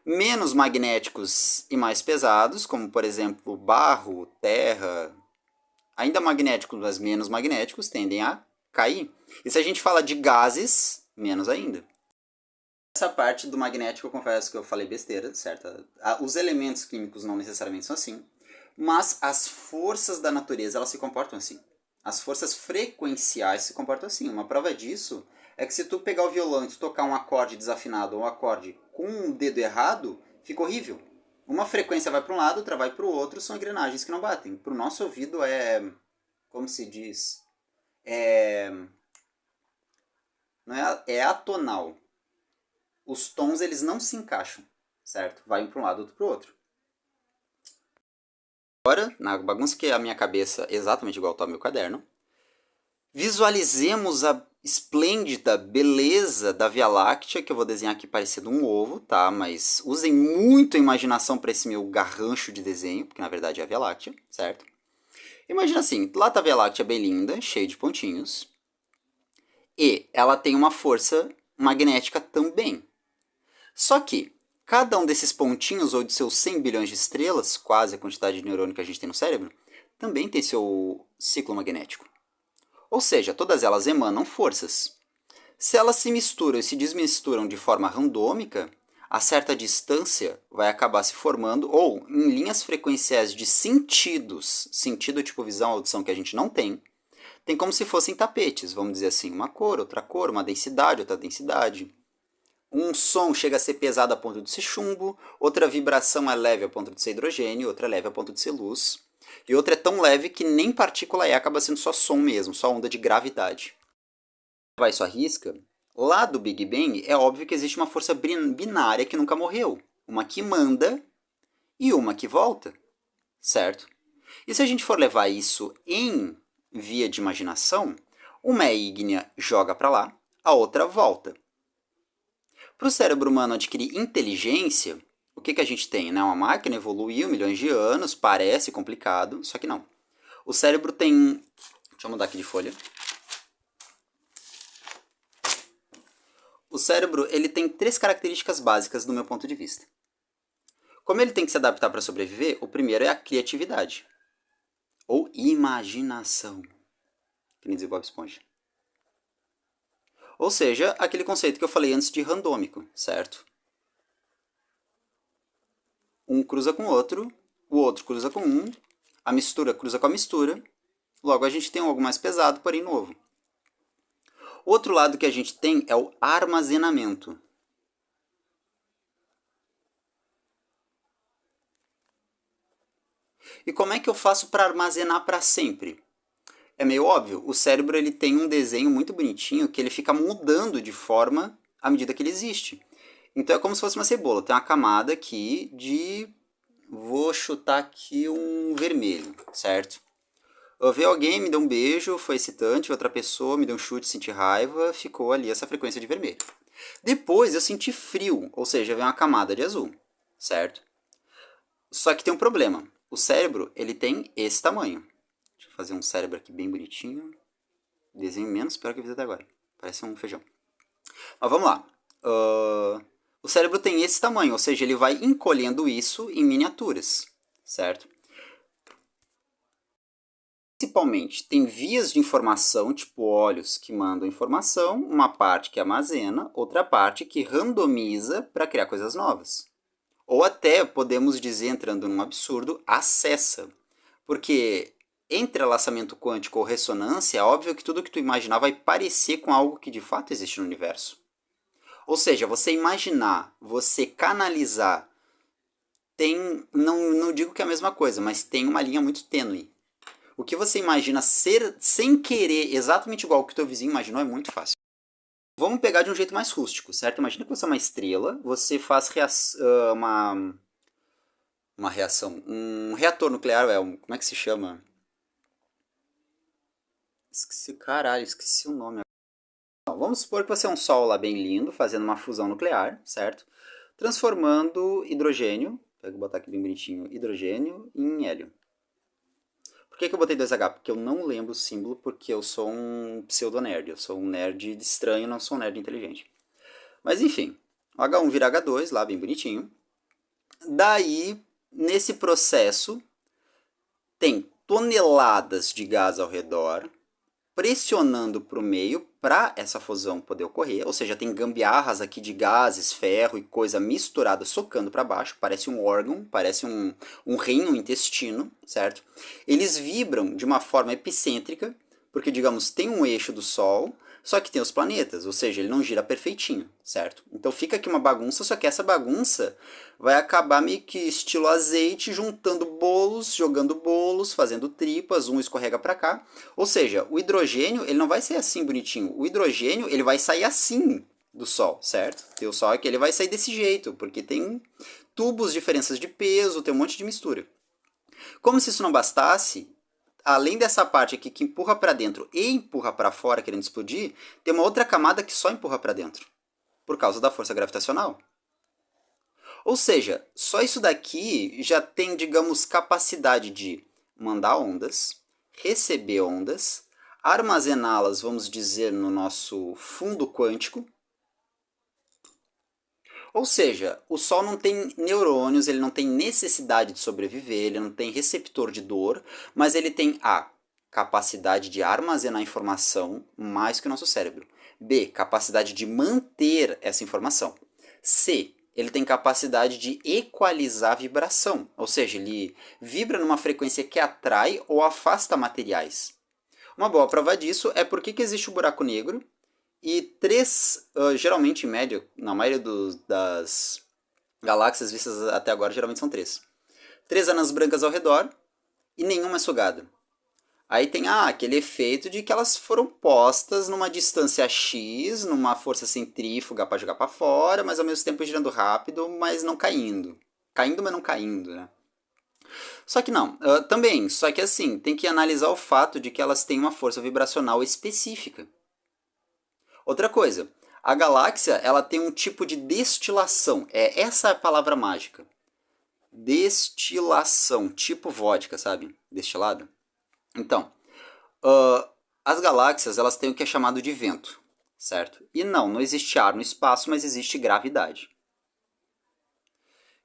menos magnéticos e mais pesados, como por exemplo barro, terra, ainda magnéticos, mas menos magnéticos, tendem a cair. E se a gente fala de gases, menos ainda. Essa parte do magnético, eu confesso que eu falei besteira, certo? Os elementos químicos não necessariamente são assim, mas as forças da natureza, elas se comportam assim. As forças frequenciais se comportam assim. Uma prova disso é que se tu pegar o violão e tu tocar um acorde desafinado ou um acorde com o dedo errado, fica horrível. Uma frequência vai para um lado, outra vai para o outro, são engrenagens que não batem. Para o nosso ouvido como se diz, não é atonal. Os tons eles não se encaixam, certo? Vai um para um lado, outro para o outro. Agora, na bagunça que é a minha cabeça, exatamente igual está o meu caderno, visualizemos a esplêndida beleza da Via Láctea, que eu vou desenhar aqui parecendo um ovo, tá? Mas usem muito a imaginação para esse meu garrancho de desenho, porque na verdade é a Via Láctea, certo? Imagina assim, lá tá a Via Láctea bem linda, cheia de pontinhos, e ela tem uma força magnética também. Só que cada um desses pontinhos, ou de seus 100 bilhões de estrelas, quase a quantidade de neurônio que a gente tem no cérebro, também tem seu ciclo magnético. Ou seja, todas elas emanam forças. Se elas se misturam e se desmisturam de forma randômica, a certa distância vai acabar se formando, ou em linhas frequenciais de sentidos, sentido tipo visão, audição que a gente não tem como se fossem tapetes, vamos dizer assim, uma cor, uma densidade, outra densidade. Um som chega a ser pesado a ponto de ser chumbo, outra vibração é leve a ponto de ser hidrogênio, outra é leve a ponto de ser luz, e outra é tão leve que nem partícula é, acaba sendo só som mesmo, só onda de gravidade. Vai só risca. Lá do Big Bang é óbvio que existe uma força binária que nunca morreu, uma que manda e uma que volta, certo? E se a gente for levar isso em via de imaginação, uma é ígnea, joga para lá, a outra volta. Para o cérebro humano adquirir inteligência, o que a gente tem? Né? Uma máquina evoluiu milhões de anos, parece complicado, só que não. O cérebro tem... Deixa eu mudar aqui de folha. O cérebro ele tem 3 características básicas do meu ponto de vista. Como ele tem que se adaptar para sobreviver, o primeiro é a criatividade. Ou imaginação. Que nem dizer Bob Esponja. Ou seja, aquele conceito que eu falei antes de randômico, certo? Um cruza com o outro cruza com um, a mistura cruza com a mistura, logo a gente tem algo mais pesado, porém novo. Outro lado que a gente tem é o armazenamento. E como é que eu faço para armazenar para sempre? É meio óbvio, o cérebro ele tem um desenho muito bonitinho que ele fica mudando de forma à medida que ele existe. Então é como se fosse uma cebola, tem uma camada aqui de... Vou chutar aqui um vermelho, certo? Eu vi alguém, me deu um beijo, foi excitante, outra pessoa me deu um chute, senti raiva, ficou ali essa frequência de vermelho. Depois eu senti frio, ou seja, veio uma camada de azul, certo? Só que tem um problema, o cérebro ele tem esse tamanho. Deixa eu fazer um cérebro aqui bem bonitinho. Desenho menos pior que eu fiz até agora. Parece um feijão. Mas vamos lá. O cérebro tem esse tamanho, ou seja, ele vai encolhendo isso em miniaturas, certo? Principalmente, tem vias de informação, tipo olhos que mandam informação, uma parte que armazena, outra parte que randomiza para criar coisas novas. Ou até, podemos dizer, entrando num absurdo, acessa. Porque entrelaçamento quântico ou ressonância, é óbvio que tudo que tu imaginar vai parecer com algo que de fato existe no universo. Ou seja, você imaginar, você canalizar, tem, não digo que é a mesma coisa, mas tem uma linha muito tênue. O que você imagina ser sem querer exatamente igual ao que o teu vizinho imaginou é muito fácil. Vamos pegar de um jeito mais rústico, certo? Imagina que você é uma estrela, você faz uma reação, um reator nuclear, como é que se chama? Esqueci o nome. Então, vamos supor que você é um sol lá bem lindo, fazendo uma fusão nuclear, certo? Transformando hidrogênio, vou botar aqui bem bonitinho, hidrogênio em hélio. Por que eu botei 2H? Porque eu não lembro o símbolo, porque eu sou um pseudo-nerd. Eu sou um nerd estranho, não sou um nerd inteligente. Mas enfim, o H1 vira H2, lá bem bonitinho. Daí, nesse processo, tem toneladas de gás ao redor, pressionando para o meio para essa fusão poder ocorrer. Ou seja, tem gambiarras aqui de gases, ferro e coisa misturada socando para baixo. Parece um órgão, parece um rim, um intestino, certo? Eles vibram de uma forma epicêntrica, porque, digamos, tem um eixo do Sol, só que tem os planetas, ou seja, ele não gira perfeitinho, certo? Então fica aqui uma bagunça, só que essa bagunça vai acabar meio que estilo azeite, juntando bolos, jogando bolos, fazendo tripas, um escorrega para cá. Ou seja, o hidrogênio ele não vai ser assim bonitinho. O hidrogênio ele vai sair assim do Sol, certo? E o Sol é que ele vai sair desse jeito, porque tem tubos, diferenças de peso, tem um monte de mistura. Como se isso não bastasse, além dessa parte aqui que empurra para dentro e empurra para fora querendo explodir, tem uma outra camada que só empurra para dentro, por causa da força gravitacional. Ou seja, só isso daqui já tem, digamos, capacidade de mandar ondas, receber ondas, armazená-las, vamos dizer, no nosso fundo quântico. Ou seja, o Sol não tem neurônios, ele não tem necessidade de sobreviver, ele não tem receptor de dor, mas ele tem A, capacidade de armazenar informação mais que o nosso cérebro. B, capacidade de manter essa informação. C, ele tem capacidade de equalizar a vibração, ou seja, ele vibra numa frequência que atrai ou afasta materiais. Uma boa prova disso é por que existe o buraco negro e geralmente em média, na maioria das galáxias vistas até agora, geralmente são três. Três anãs brancas ao redor e nenhuma é sugada. Aí tem aquele efeito de que elas foram postas numa distância X, numa força centrífuga para jogar para fora, mas ao mesmo tempo girando rápido, mas não caindo. Caindo, mas não caindo, né? Só que não, também, só que assim, tem que analisar o fato de que elas têm uma força vibracional específica. Outra coisa, a galáxia ela tem um tipo de destilação, essa é a palavra mágica. Destilação, tipo vodka, sabe? Destilado. Então, as galáxias elas têm o que é chamado de vento, certo? E não existe ar no espaço, mas existe gravidade.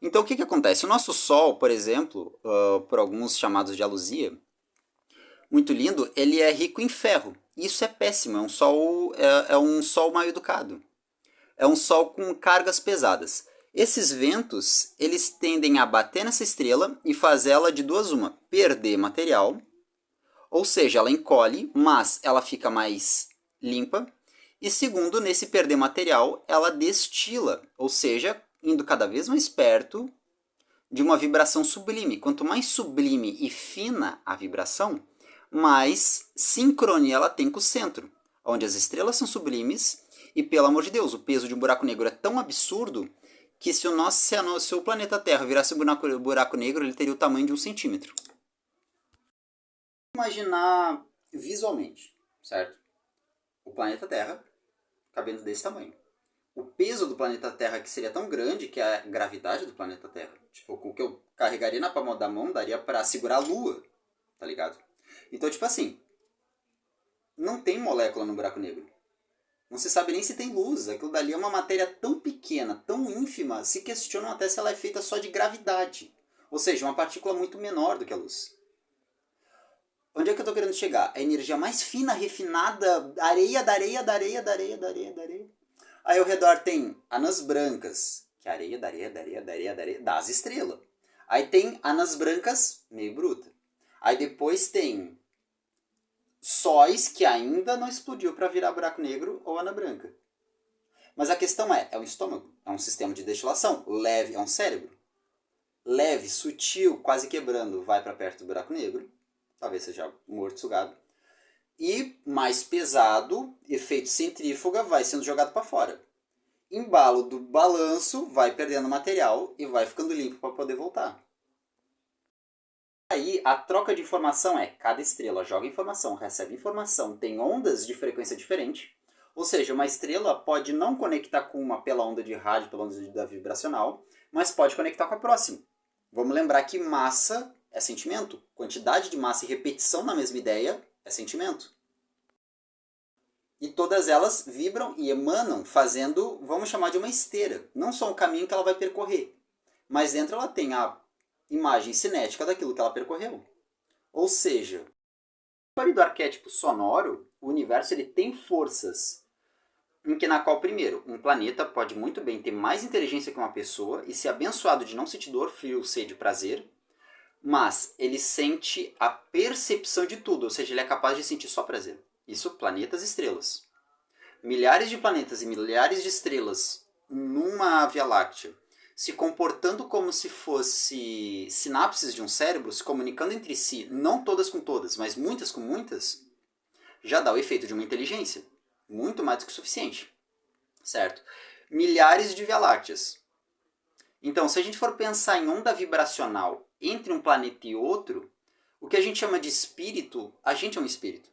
Então o que acontece? O nosso Sol, por exemplo, por alguns chamados de alusia, muito lindo, ele é rico em ferro. Isso é péssimo, é um Sol mal educado. É um Sol com cargas pesadas. Esses ventos, eles tendem a bater nessa estrela e fazer ela de duas uma, perder material, ou seja, ela encolhe, mas ela fica mais limpa. E segundo, nesse perder material, ela destila, ou seja, indo cada vez mais perto de uma vibração sublime. Quanto mais sublime e fina a vibração, mais sincronia ela tem com o centro, onde as estrelas são sublimes e, pelo amor de Deus, o peso de um buraco negro é tão absurdo que se o planeta Terra virasse um buraco negro, ele teria o tamanho de 1 centímetro. Imaginar visualmente, certo? O planeta Terra cabendo desse tamanho. O peso do planeta Terra que seria tão grande que é a gravidade do planeta Terra. Tipo, com o que eu carregaria na palma da mão daria para segurar a Lua, tá ligado? Então, tipo assim, não tem molécula no buraco negro. Não se sabe nem se tem luz. Aquilo dali é uma matéria tão pequena, tão ínfima, se questionam até se ela é feita só de gravidade. Ou seja, uma partícula muito menor do que a luz. Onde é que eu tô querendo chegar? A energia mais fina, refinada, areia, da areia, da areia, da areia, da areia, da areia. Aí ao redor tem anãs brancas, que é areia, da areia, da areia, da areia, da areia, das estrelas. Aí tem anãs brancas, meio bruta. Aí depois tem sóis que ainda não explodiu para virar buraco negro ou anã branca. Mas a questão é um estômago, é um sistema de destilação, leve, é um cérebro. Leve, sutil, quase quebrando, vai para perto do buraco negro, talvez seja morto, sugado. E mais pesado, efeito centrífuga, vai sendo jogado para fora. Embalo do balanço, vai perdendo material e vai ficando limpo para poder voltar. Aí a troca de informação é, cada estrela joga informação, recebe informação, tem ondas de frequência diferente. Ou seja, uma estrela pode não conectar com uma pela onda de rádio, pela onda da vibracional, mas pode conectar com a próxima. Vamos lembrar que massa é sentimento. Quantidade de massa e repetição na mesma ideia é sentimento. E todas elas vibram e emanam fazendo, vamos chamar de uma esteira. Não só o caminho que ela vai percorrer, mas dentro ela tem a imagem cinética daquilo que ela percorreu. Ou seja, do arquétipo sonoro, o universo ele tem forças em que na qual, primeiro, um planeta pode muito bem ter mais inteligência que uma pessoa e ser abençoado de não sentir dor, frio, sede, prazer, mas ele sente a percepção de tudo, ou seja, ele é capaz de sentir só prazer. Isso, planetas e estrelas. Milhares de planetas e milhares de estrelas numa Via Láctea se comportando como se fosse sinapses de um cérebro, se comunicando entre si, não todas com todas, mas muitas com muitas, já dá o efeito de uma inteligência. Muito mais do que o suficiente. Certo? Milhares de Via Lácteas. Então, se a gente for pensar em onda vibracional entre um planeta e outro, o que a gente chama de espírito, a gente é um espírito.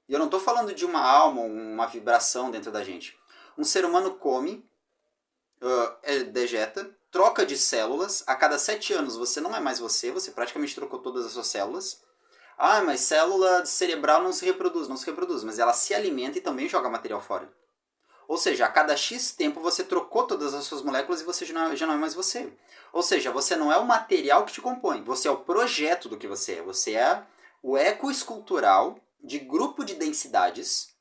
E eu não estou falando de uma alma, uma vibração dentro da gente. Um ser humano come, degeta, troca de células. A cada 7 anos você não é mais você, você praticamente trocou todas as suas células. Ah, mas célula cerebral não se reproduz, não se reproduz, mas ela se alimenta e também joga material fora. Ou seja, a cada X tempo você trocou todas as suas moléculas e você já não é mais você. Ou seja, você não é o material que te compõe, você é o projeto do que você é. Você é o eco escultural de grupo de densidades,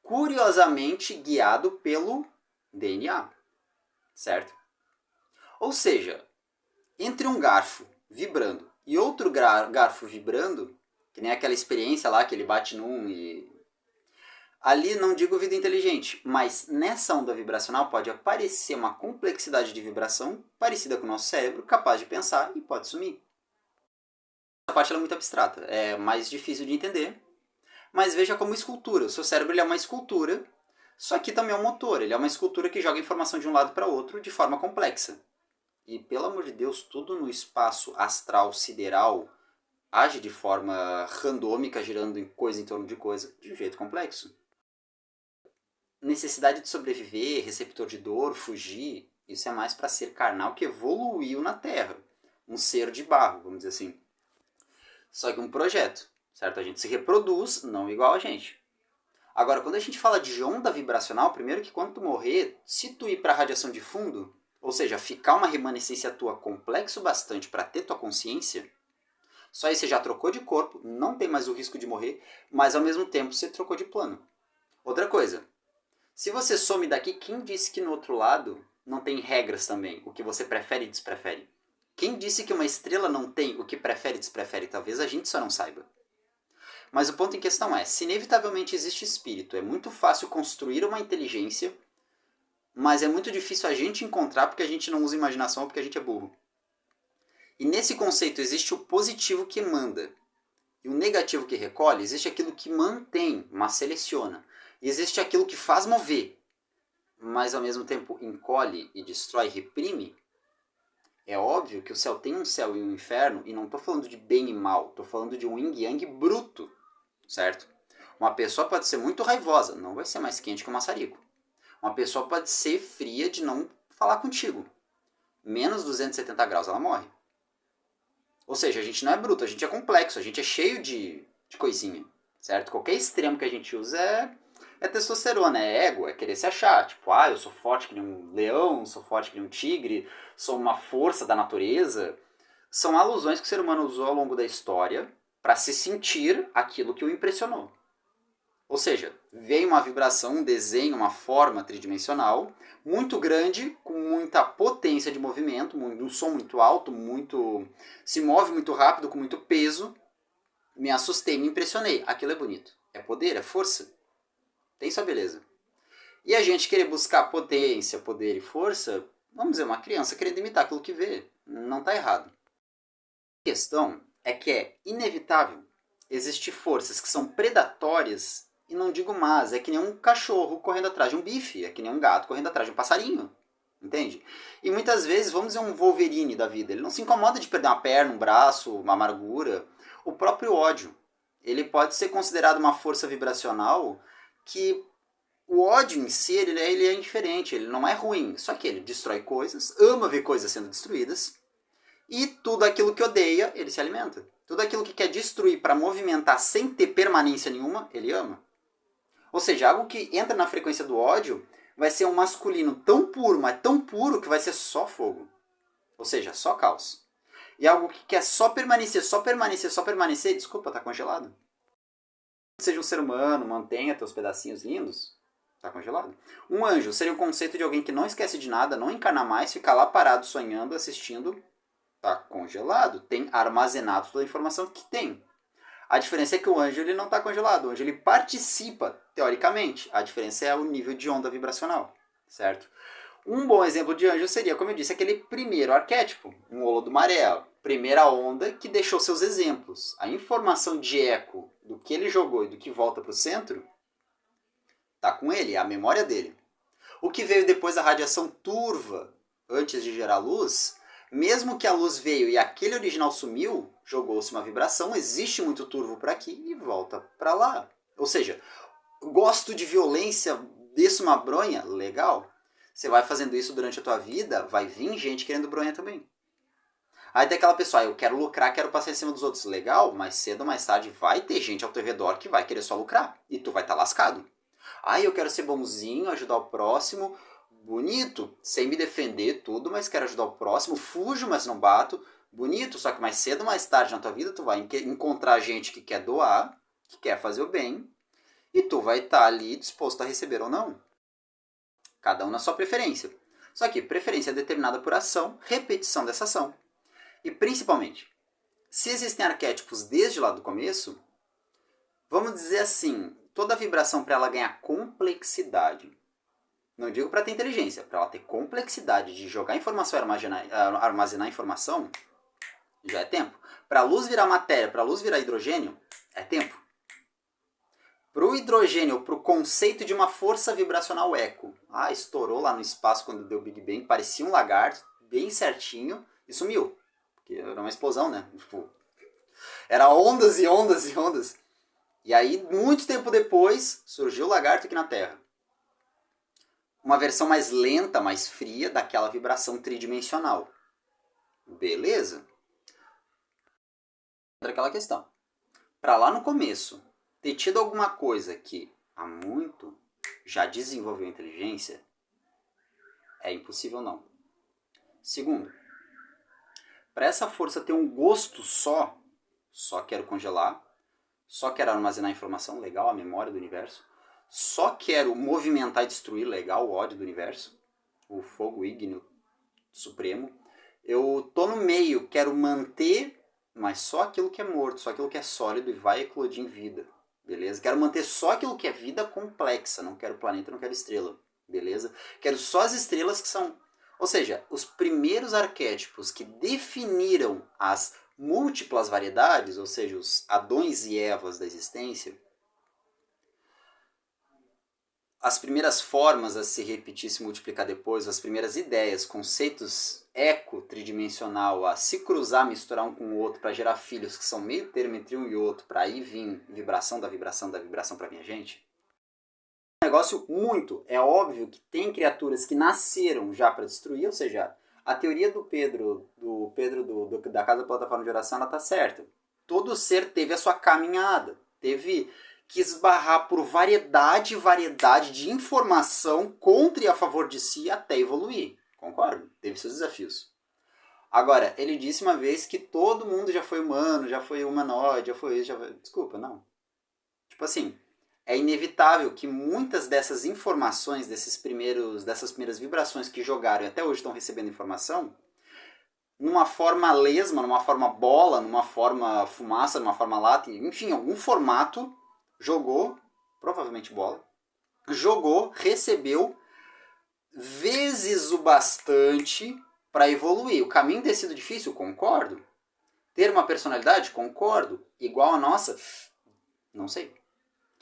curiosamente guiado pelo DNA. Certo? Ou seja, entre um garfo vibrando e outro garfo vibrando, que nem aquela experiência lá que ele bate num e... Ali não digo vida inteligente, mas nessa onda vibracional pode aparecer uma complexidade de vibração parecida com o nosso cérebro, capaz de pensar e pode sumir. Essa parte é muito abstrata, é mais difícil de entender, mas veja como escultura. O seu cérebro ele é uma escultura, só que também é um motor, ele é uma escultura que joga informação de um lado para outro de forma complexa. E, pelo amor de Deus, tudo no espaço astral sideral age de forma randômica, girando em coisa em torno de coisa, de um jeito complexo. Necessidade de sobreviver, receptor de dor, fugir, isso é mais para ser carnal que evoluiu na Terra. Um ser de barro, vamos dizer assim. Só que um projeto, certo? A gente se reproduz, não igual a gente. Agora, quando a gente fala de onda vibracional, primeiro que quando tu morrer, se tu ir para a radiação de fundo, ou seja, ficar uma remanescência tua complexo bastante para ter tua consciência, só aí você já trocou de corpo, não tem mais o risco de morrer, mas ao mesmo tempo você trocou de plano. Outra coisa, se você some daqui, quem disse que no outro lado não tem regras também, o que você prefere e desprefere? Quem disse que uma estrela não tem o que prefere e desprefere? Talvez a gente só não saiba. Mas o ponto em questão é, se inevitavelmente existe espírito, é muito fácil construir uma inteligência, mas é muito difícil a gente encontrar porque a gente não usa imaginação ou porque a gente é burro. E nesse conceito existe o positivo que manda. E o negativo que recolhe, existe aquilo que mantém, mas seleciona. E existe aquilo que faz mover, mas ao mesmo tempo encolhe e destrói, reprime. É óbvio que o céu tem um céu e um inferno, e não estou falando de bem e mal, estou falando de um yin yang bruto, certo? Uma pessoa pode ser muito raivosa, não vai ser mais quente que um maçarico. Uma pessoa pode ser fria de não falar contigo. Menos 270 graus ela morre. Ou seja, a gente não é bruto, a gente é complexo, a gente é cheio de coisinha, certo? Qualquer extremo que a gente usa é testosterona, é ego, é querer se achar. Tipo, eu sou forte que nem um leão, sou forte que nem um tigre, sou uma força da natureza. São alusões que o ser humano usou ao longo da história para se sentir aquilo que o impressionou. Ou seja, veio uma vibração, um desenho, uma forma tridimensional muito grande, com muita potência de movimento, um som muito alto, se move muito rápido, com muito peso. Me assustei, me impressionei. Aquilo é bonito. É poder, é força. Tem sua beleza. E a gente querer buscar potência, poder e força, vamos dizer, uma criança querendo imitar aquilo que vê. Não está errado. A questão é que é inevitável existir forças que são predatórias. E não digo mais, é que nem um cachorro correndo atrás de um bife, é que nem um gato correndo atrás de um passarinho, entende? E muitas vezes, vamos dizer, um Wolverine da vida, ele não se incomoda de perder uma perna, um braço, uma amargura. O próprio ódio, ele pode ser considerado uma força vibracional que o ódio em si, ele é indiferente, ele não é ruim, só que ele destrói coisas, ama ver coisas sendo destruídas, e tudo aquilo que odeia, ele se alimenta. Tudo aquilo que quer destruir para movimentar sem ter permanência nenhuma, ele ama. Ou seja, algo que entra na frequência do ódio vai ser um masculino tão puro, mas tão puro que vai ser só fogo. Ou seja, só caos. E algo que quer só permanecer, só permanecer, só permanecer, desculpa, tá congelado. Seja um ser humano, mantenha teus pedacinhos lindos, tá congelado. Um anjo seria o conceito de alguém que não esquece de nada, não encarna mais, fica lá parado, sonhando, assistindo, tá congelado. Tem armazenado toda a informação que tem. A diferença é que o anjo ele não está congelado, o anjo ele participa, teoricamente. A diferença é o nível de onda vibracional, certo? Um bom exemplo de anjo seria, como eu disse, aquele primeiro arquétipo, um Olodumaré, primeira onda que deixou seus exemplos. A informação de eco do que ele jogou e do que volta para o centro está com ele, é a memória dele. O que veio depois da radiação turva, antes de gerar luz, mesmo que a luz veio e aquele original sumiu, jogou-se uma vibração, existe muito turvo por aqui e volta para lá. Ou seja, gosto de violência, desço uma bronha, legal. Você vai fazendo isso durante a tua vida, vai vir gente querendo bronha também. Aí tem aquela pessoa, eu quero lucrar, quero passar em cima dos outros. Legal, mas cedo ou mais tarde vai ter gente ao teu redor que vai querer só lucrar. E tu vai estar lascado. Eu quero ser bonzinho, ajudar o próximo. Bonito, sem me defender tudo, mas quero ajudar o próximo. Fujo, mas não bato. Bonito, só que mais cedo ou mais tarde na tua vida tu vai encontrar gente que quer doar, que quer fazer o bem. E tu vai estar ali disposto a receber ou não. Cada um na sua preferência. Só que preferência é determinada por ação, repetição dessa ação. E principalmente, se existem arquétipos desde lá do começo, vamos dizer assim, toda vibração para ela ganhar complexidade, não digo para ter inteligência, para ela ter complexidade de jogar informação e armazenar informação, já é tempo. Para a luz virar matéria, para a luz virar hidrogênio, é tempo. Para o hidrogênio, para o conceito de uma força vibracional eco. Estourou lá no espaço quando deu o Big Bang, parecia um lagarto, bem certinho, e sumiu. Porque era uma explosão, né? Era ondas e ondas e ondas. E aí, muito tempo depois, surgiu o lagarto aqui na Terra. Uma versão mais lenta, mais fria daquela vibração tridimensional. Beleza? Outra aquela questão. Para lá no começo, ter tido alguma coisa que há muito já desenvolveu inteligência, é impossível não. Segundo, para essa força ter um gosto só quero congelar, só quero armazenar informação, legal, a memória do universo, só quero movimentar e destruir, legal, o ódio do universo, o fogo ígneo supremo. Eu tô no meio, quero manter, mas só aquilo que é morto, só aquilo que é sólido e vai eclodir em vida, beleza? Quero manter só aquilo que é vida complexa, não quero planeta, não quero estrela, beleza? Quero só as estrelas que são... Ou seja, os primeiros arquétipos que definiram as múltiplas variedades, ou seja, os Adões e Evas da existência, as primeiras formas a se repetir e se multiplicar depois, as primeiras ideias, conceitos eco tridimensional a se cruzar, misturar um com o outro para gerar filhos que são meio termo entre um e outro, para aí vir vibração da vibração da vibração para minha gente. Um negócio muito, é óbvio que tem criaturas que nasceram já para destruir, ou seja, a teoria do Pedro da Casa da Plataforma de Oração, ela tá certa. Todo ser teve a sua caminhada, teve que esbarrar por variedade de informação contra e a favor de si até evoluir. Concordo? Teve seus desafios. Agora, ele disse uma vez que todo mundo já foi humano, já foi humanoide, já foi isso, já foi... Desculpa, não. Tipo assim, é inevitável que muitas dessas informações, dessas primeiras vibrações que jogaram e até hoje estão recebendo informação, numa forma lesma, numa forma bola, numa forma fumaça, numa forma lata, enfim, algum formato, jogou, provavelmente bola, jogou, recebeu vezes o bastante para evoluir. O caminho ter sido difícil, concordo. Ter uma personalidade, concordo. Igual a nossa, não sei.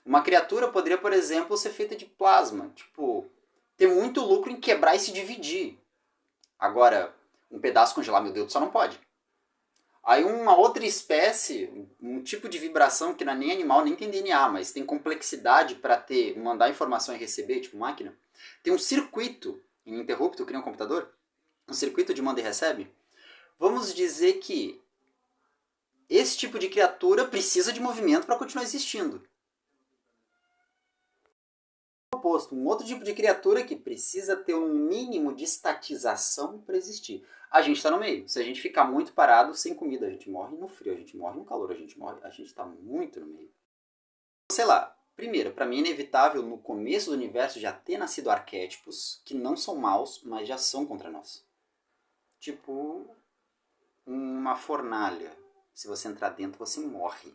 Uma criatura poderia, por exemplo, ser feita de plasma. Tipo, ter muito lucro em quebrar e se dividir. Agora, um pedaço congelar, meu Deus, só não pode. Aí uma outra espécie, um tipo de vibração que não é nem animal, nem tem DNA, mas tem complexidade para ter, mandar informação e receber, tipo máquina, tem um circuito ininterrupto, que nem um computador, um circuito de manda e recebe. Vamos dizer que esse tipo de criatura precisa de movimento para continuar existindo. Oposto, um outro tipo de criatura que precisa ter um mínimo de estatização para existir. A gente está no meio. Se a gente ficar muito parado, sem comida, a gente morre no frio, a gente morre no calor, a gente está muito no meio. Sei lá, primeiro, para mim é inevitável no começo do universo já ter nascido arquétipos que não são maus, mas já são contra nós. Tipo, uma fornalha. Se você entrar dentro, você morre.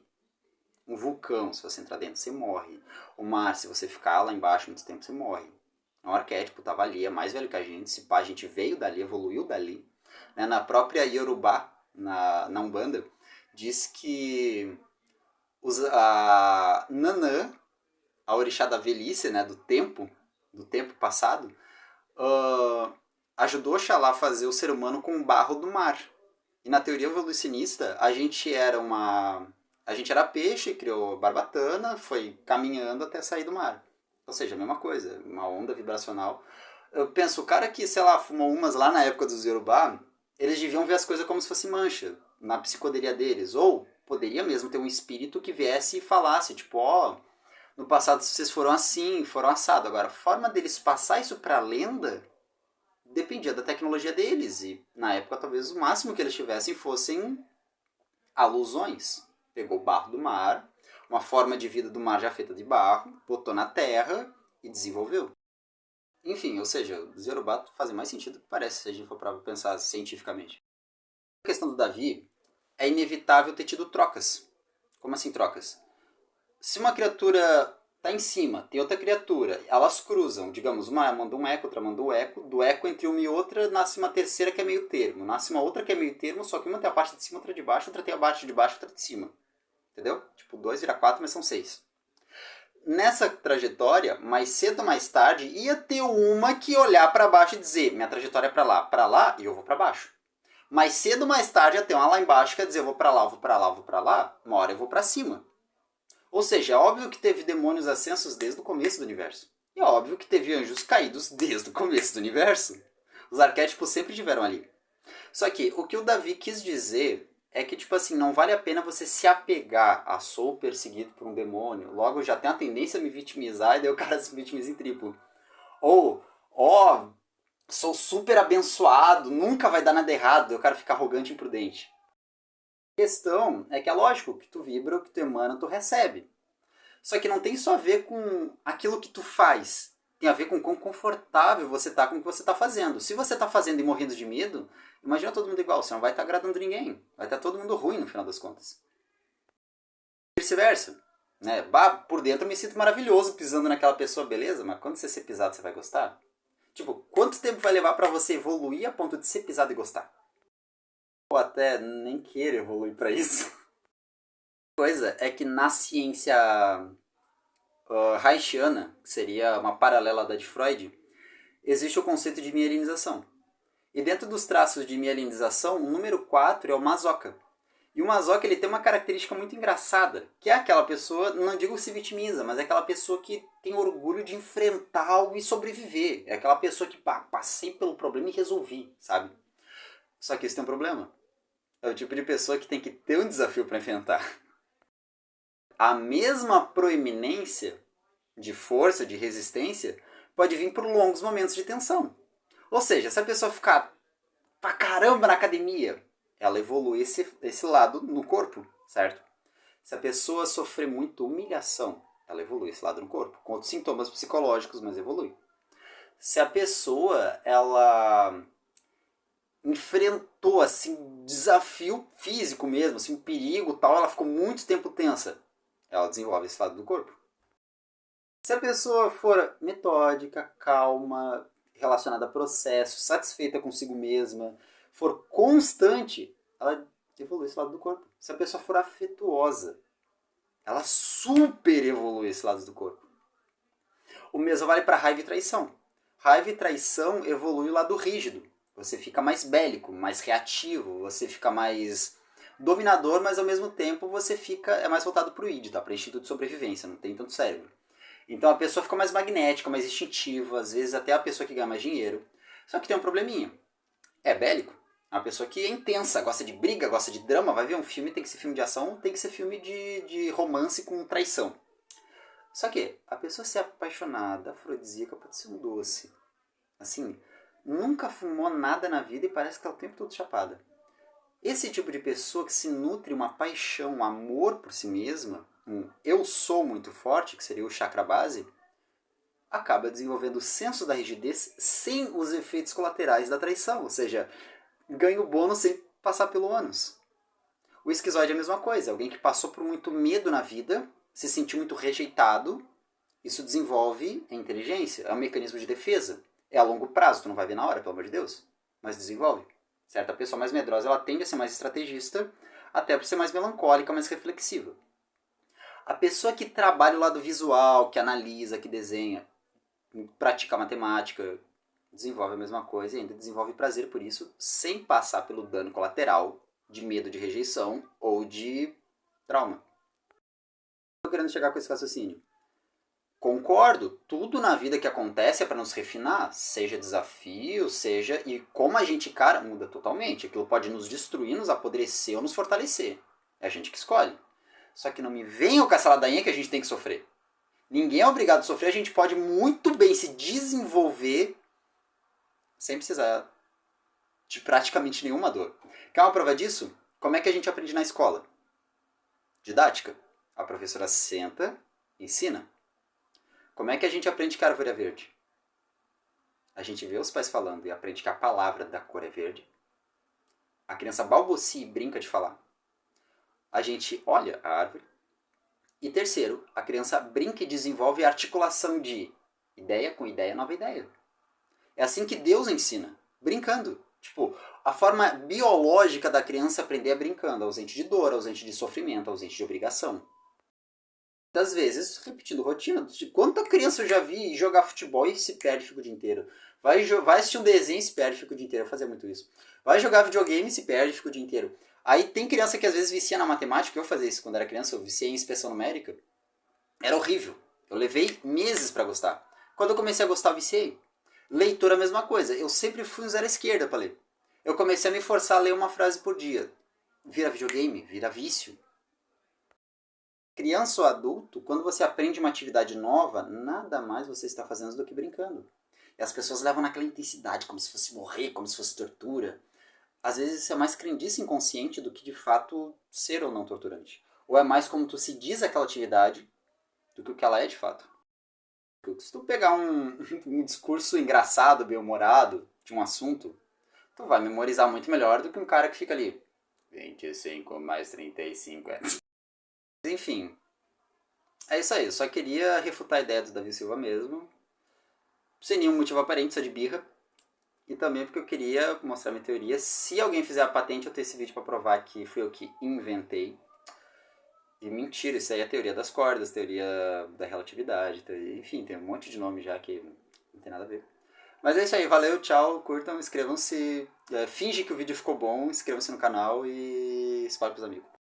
Um vulcão, se você entrar dentro, você morre. O mar, se você ficar lá embaixo muito tempo, você morre. É um arquétipo, tava ali, é mais velho que a gente. Se pá, a gente veio dali, evoluiu dali. Né? Na própria Yorubá, na Umbanda, diz que a Nanã, a orixá da velhice, né, do tempo passado, ajudou Oxalá a fazer o ser humano com o barro do mar. E na teoria evolucionista, a gente era peixe, criou barbatana, foi caminhando até sair do mar. Ou seja, a mesma coisa, uma onda vibracional. Eu penso, o cara que, sei lá, fumou umas lá na época dos Yorubá, eles deviam ver as coisas como se fosse mancha, na psicodelia deles. Ou poderia mesmo ter um espírito que viesse e falasse, tipo, ó, no passado vocês foram assim, foram assado. Agora, a forma deles passar isso pra lenda dependia da tecnologia deles. E na época, talvez o máximo que eles tivessem fossem alusões. Pegou o barro do mar, uma forma de vida do mar já feita de barro, botou na terra e desenvolveu. Enfim, ou seja, os Yorubá fazem mais sentido do que parece, se a gente for para pensar cientificamente. A questão do Davi é inevitável ter tido trocas. Como assim trocas? Se uma criatura tá em cima, tem outra criatura, elas cruzam, digamos, uma manda um eco, outra manda um eco, do eco entre uma e outra nasce uma terceira que é meio termo, nasce uma outra que é meio termo, só que uma tem a parte de cima, outra de baixo, outra tem a parte de baixo, outra de cima. Entendeu? Tipo, 2 vira 4, mas são 6. Nessa trajetória, mais cedo ou mais tarde, ia ter uma que olhar para baixo e dizer, minha trajetória é para lá e eu vou para baixo. Mais cedo ou mais tarde ia ter uma lá embaixo que ia dizer, eu vou para lá, eu vou para lá, eu vou para lá, uma hora eu vou para cima. Ou seja, é óbvio que teve demônios ascensos desde o começo do universo. E é óbvio que teve anjos caídos desde o começo do universo. Os arquétipos sempre estiveram ali. Só que o que o Davi quis dizer é que, tipo assim, não vale a pena você se apegar a sou perseguido por um demônio. Logo, já tem a tendência a me vitimizar e daí o cara se vitimiza em triplo. Ou, ó, sou super abençoado, nunca vai dar nada errado, daí o cara fica arrogante e imprudente. A questão é que é lógico que tu vibra, o que tu emana, tu recebe. Só que não tem só a ver com aquilo que tu faz. Tem a ver com quão confortável você tá com o que você tá fazendo. Se você tá fazendo e morrendo de medo, imagina todo mundo igual, você não vai estar agradando ninguém. Vai estar todo mundo ruim no final das contas. Vice-versa. Né? Bah, por dentro eu me sinto maravilhoso pisando naquela pessoa, beleza? Mas quando você ser pisado, você vai gostar? Tipo, quanto tempo vai levar pra você evoluir a ponto de ser pisado e gostar? Ou até nem querer evoluir pra isso. A coisa é que na ciência Reichiana, que seria uma paralela da de Freud, existe o conceito de mielinização. E dentro dos traços de mielinização, o número 4 é o masoca. E o masoca ele tem uma característica muito engraçada, que é aquela pessoa, não digo se vitimiza, mas é aquela pessoa que tem orgulho de enfrentar algo e sobreviver. É aquela pessoa que passei pelo problema e resolvi, sabe? Só que isso tem um problema. É o tipo de pessoa que tem que ter um desafio para enfrentar. A mesma proeminência de força, de resistência, pode vir por longos momentos de tensão. Ou seja, se a pessoa ficar pra caramba na academia, ela evolui esse lado no corpo, certo? Se a pessoa sofrer muito humilhação, ela evolui esse lado no corpo, com outros sintomas psicológicos, mas evolui. Se a pessoa, ela enfrentou, assim, desafio físico mesmo, assim, um perigo tal, ela ficou muito tempo tensa, ela desenvolve esse lado do corpo. Se a pessoa for metódica, calma, relacionada a processo, satisfeita consigo mesma, for constante, ela evolui esse lado do corpo. Se a pessoa for afetuosa, ela super evolui esse lado do corpo. O mesmo vale para raiva e traição. Raiva e traição evolui o lado rígido. Você fica mais bélico, mais reativo, você fica mais dominador, mas ao mesmo tempo você é mais voltado para o id, tá? Para instinto de sobrevivência, não tem tanto cérebro. Então a pessoa fica mais magnética, mais instintiva, às vezes até a pessoa que ganha mais dinheiro. Só que tem um probleminha. É bélico. É uma pessoa que é intensa, gosta de briga, gosta de drama, vai ver um filme, tem que ser filme de ação, tem que ser filme de romance com traição. Só que a pessoa ser apaixonada, afrodisíaca, pode ser um doce. Assim, nunca fumou nada na vida e parece que tá o tempo todo chapada. Esse tipo de pessoa que se nutre uma paixão, um amor por si mesma, um eu sou muito forte, que seria o chakra base, acaba desenvolvendo o senso da rigidez sem os efeitos colaterais da traição, ou seja, ganha o bônus sem passar pelo ânus. O esquizoide é a mesma coisa, alguém que passou por muito medo na vida, se sentiu muito rejeitado, isso desenvolve a inteligência, é um mecanismo de defesa. É a longo prazo, tu não vai ver na hora, pelo amor de Deus, mas desenvolve. Certo? A pessoa mais medrosa, ela tende a ser mais estrategista, até por ser mais melancólica, mais reflexiva. A pessoa que trabalha o lado visual, que analisa, que desenha, pratica matemática, desenvolve a mesma coisa e ainda desenvolve prazer por isso, sem passar pelo dano colateral de medo de rejeição ou de trauma. Estou querendo chegar com esse raciocínio. Concordo, tudo na vida que acontece é para nos refinar, seja desafio, seja... E como a gente encara, muda totalmente. Aquilo pode nos destruir, nos apodrecer ou nos fortalecer. É a gente que escolhe. Só que não me venham com essa ladainha que a gente tem que sofrer. Ninguém é obrigado a sofrer, a gente pode muito bem se desenvolver sem precisar de praticamente nenhuma dor. Quer uma prova disso? Como é que a gente aprende na escola? Didática. A professora senta, ensina. Como é que a gente aprende que a árvore é verde? A gente vê os pais falando e aprende que a palavra da cor é verde. A criança balbucia e brinca de falar. A gente olha a árvore. E terceiro, a criança brinca e desenvolve a articulação de ideia com ideia, nova ideia. É assim que Deus ensina, brincando. Tipo, a forma biológica da criança aprender é brincando, ausente de dor, ausente de sofrimento, ausente de obrigação. Das vezes, repetindo rotina. Quanta criança eu já vi jogar futebol e se perde e fica o dia inteiro. Vai assistir um desenho e se perde e fica o dia inteiro. Eu fazia muito isso. Vai jogar videogame e se perde e fica o dia inteiro. Aí tem criança que às vezes vicia na matemática. Eu fazia isso quando era criança. Eu viciei em inspeção numérica. Era horrível. Eu levei meses pra gostar. Quando eu comecei a gostar, eu viciei. Leitura, a mesma coisa. Eu sempre fui um zero à esquerda pra ler. Eu comecei a me forçar a ler uma frase por dia. Vira videogame, vira vício. Criança ou adulto, quando você aprende uma atividade nova, nada mais você está fazendo do que brincando. E as pessoas levam naquela intensidade, como se fosse morrer, como se fosse tortura. Às vezes isso é mais crendice inconsciente do que de fato ser ou não torturante. Ou é mais como tu se diz aquela atividade do que o que ela é de fato. Se tu pegar um discurso engraçado, bem-humorado de um assunto, tu vai memorizar muito melhor do que um cara que fica ali. 25 mais 35 é... Enfim, é isso aí. Eu só queria refutar a ideia do Davi Silva mesmo. Sem nenhum motivo aparente, só de birra. E também porque eu queria mostrar minha teoria. Se alguém fizer a patente, eu tenho esse vídeo pra provar que fui eu que inventei. E mentira, isso aí é a teoria das cordas, teoria da relatividade, teoria... enfim, tem um monte de nome já que não tem nada a ver. Mas é isso aí, valeu, tchau, curtam, inscrevam-se, finge que o vídeo ficou bom, inscrevam-se no canal e espalhe pros amigos.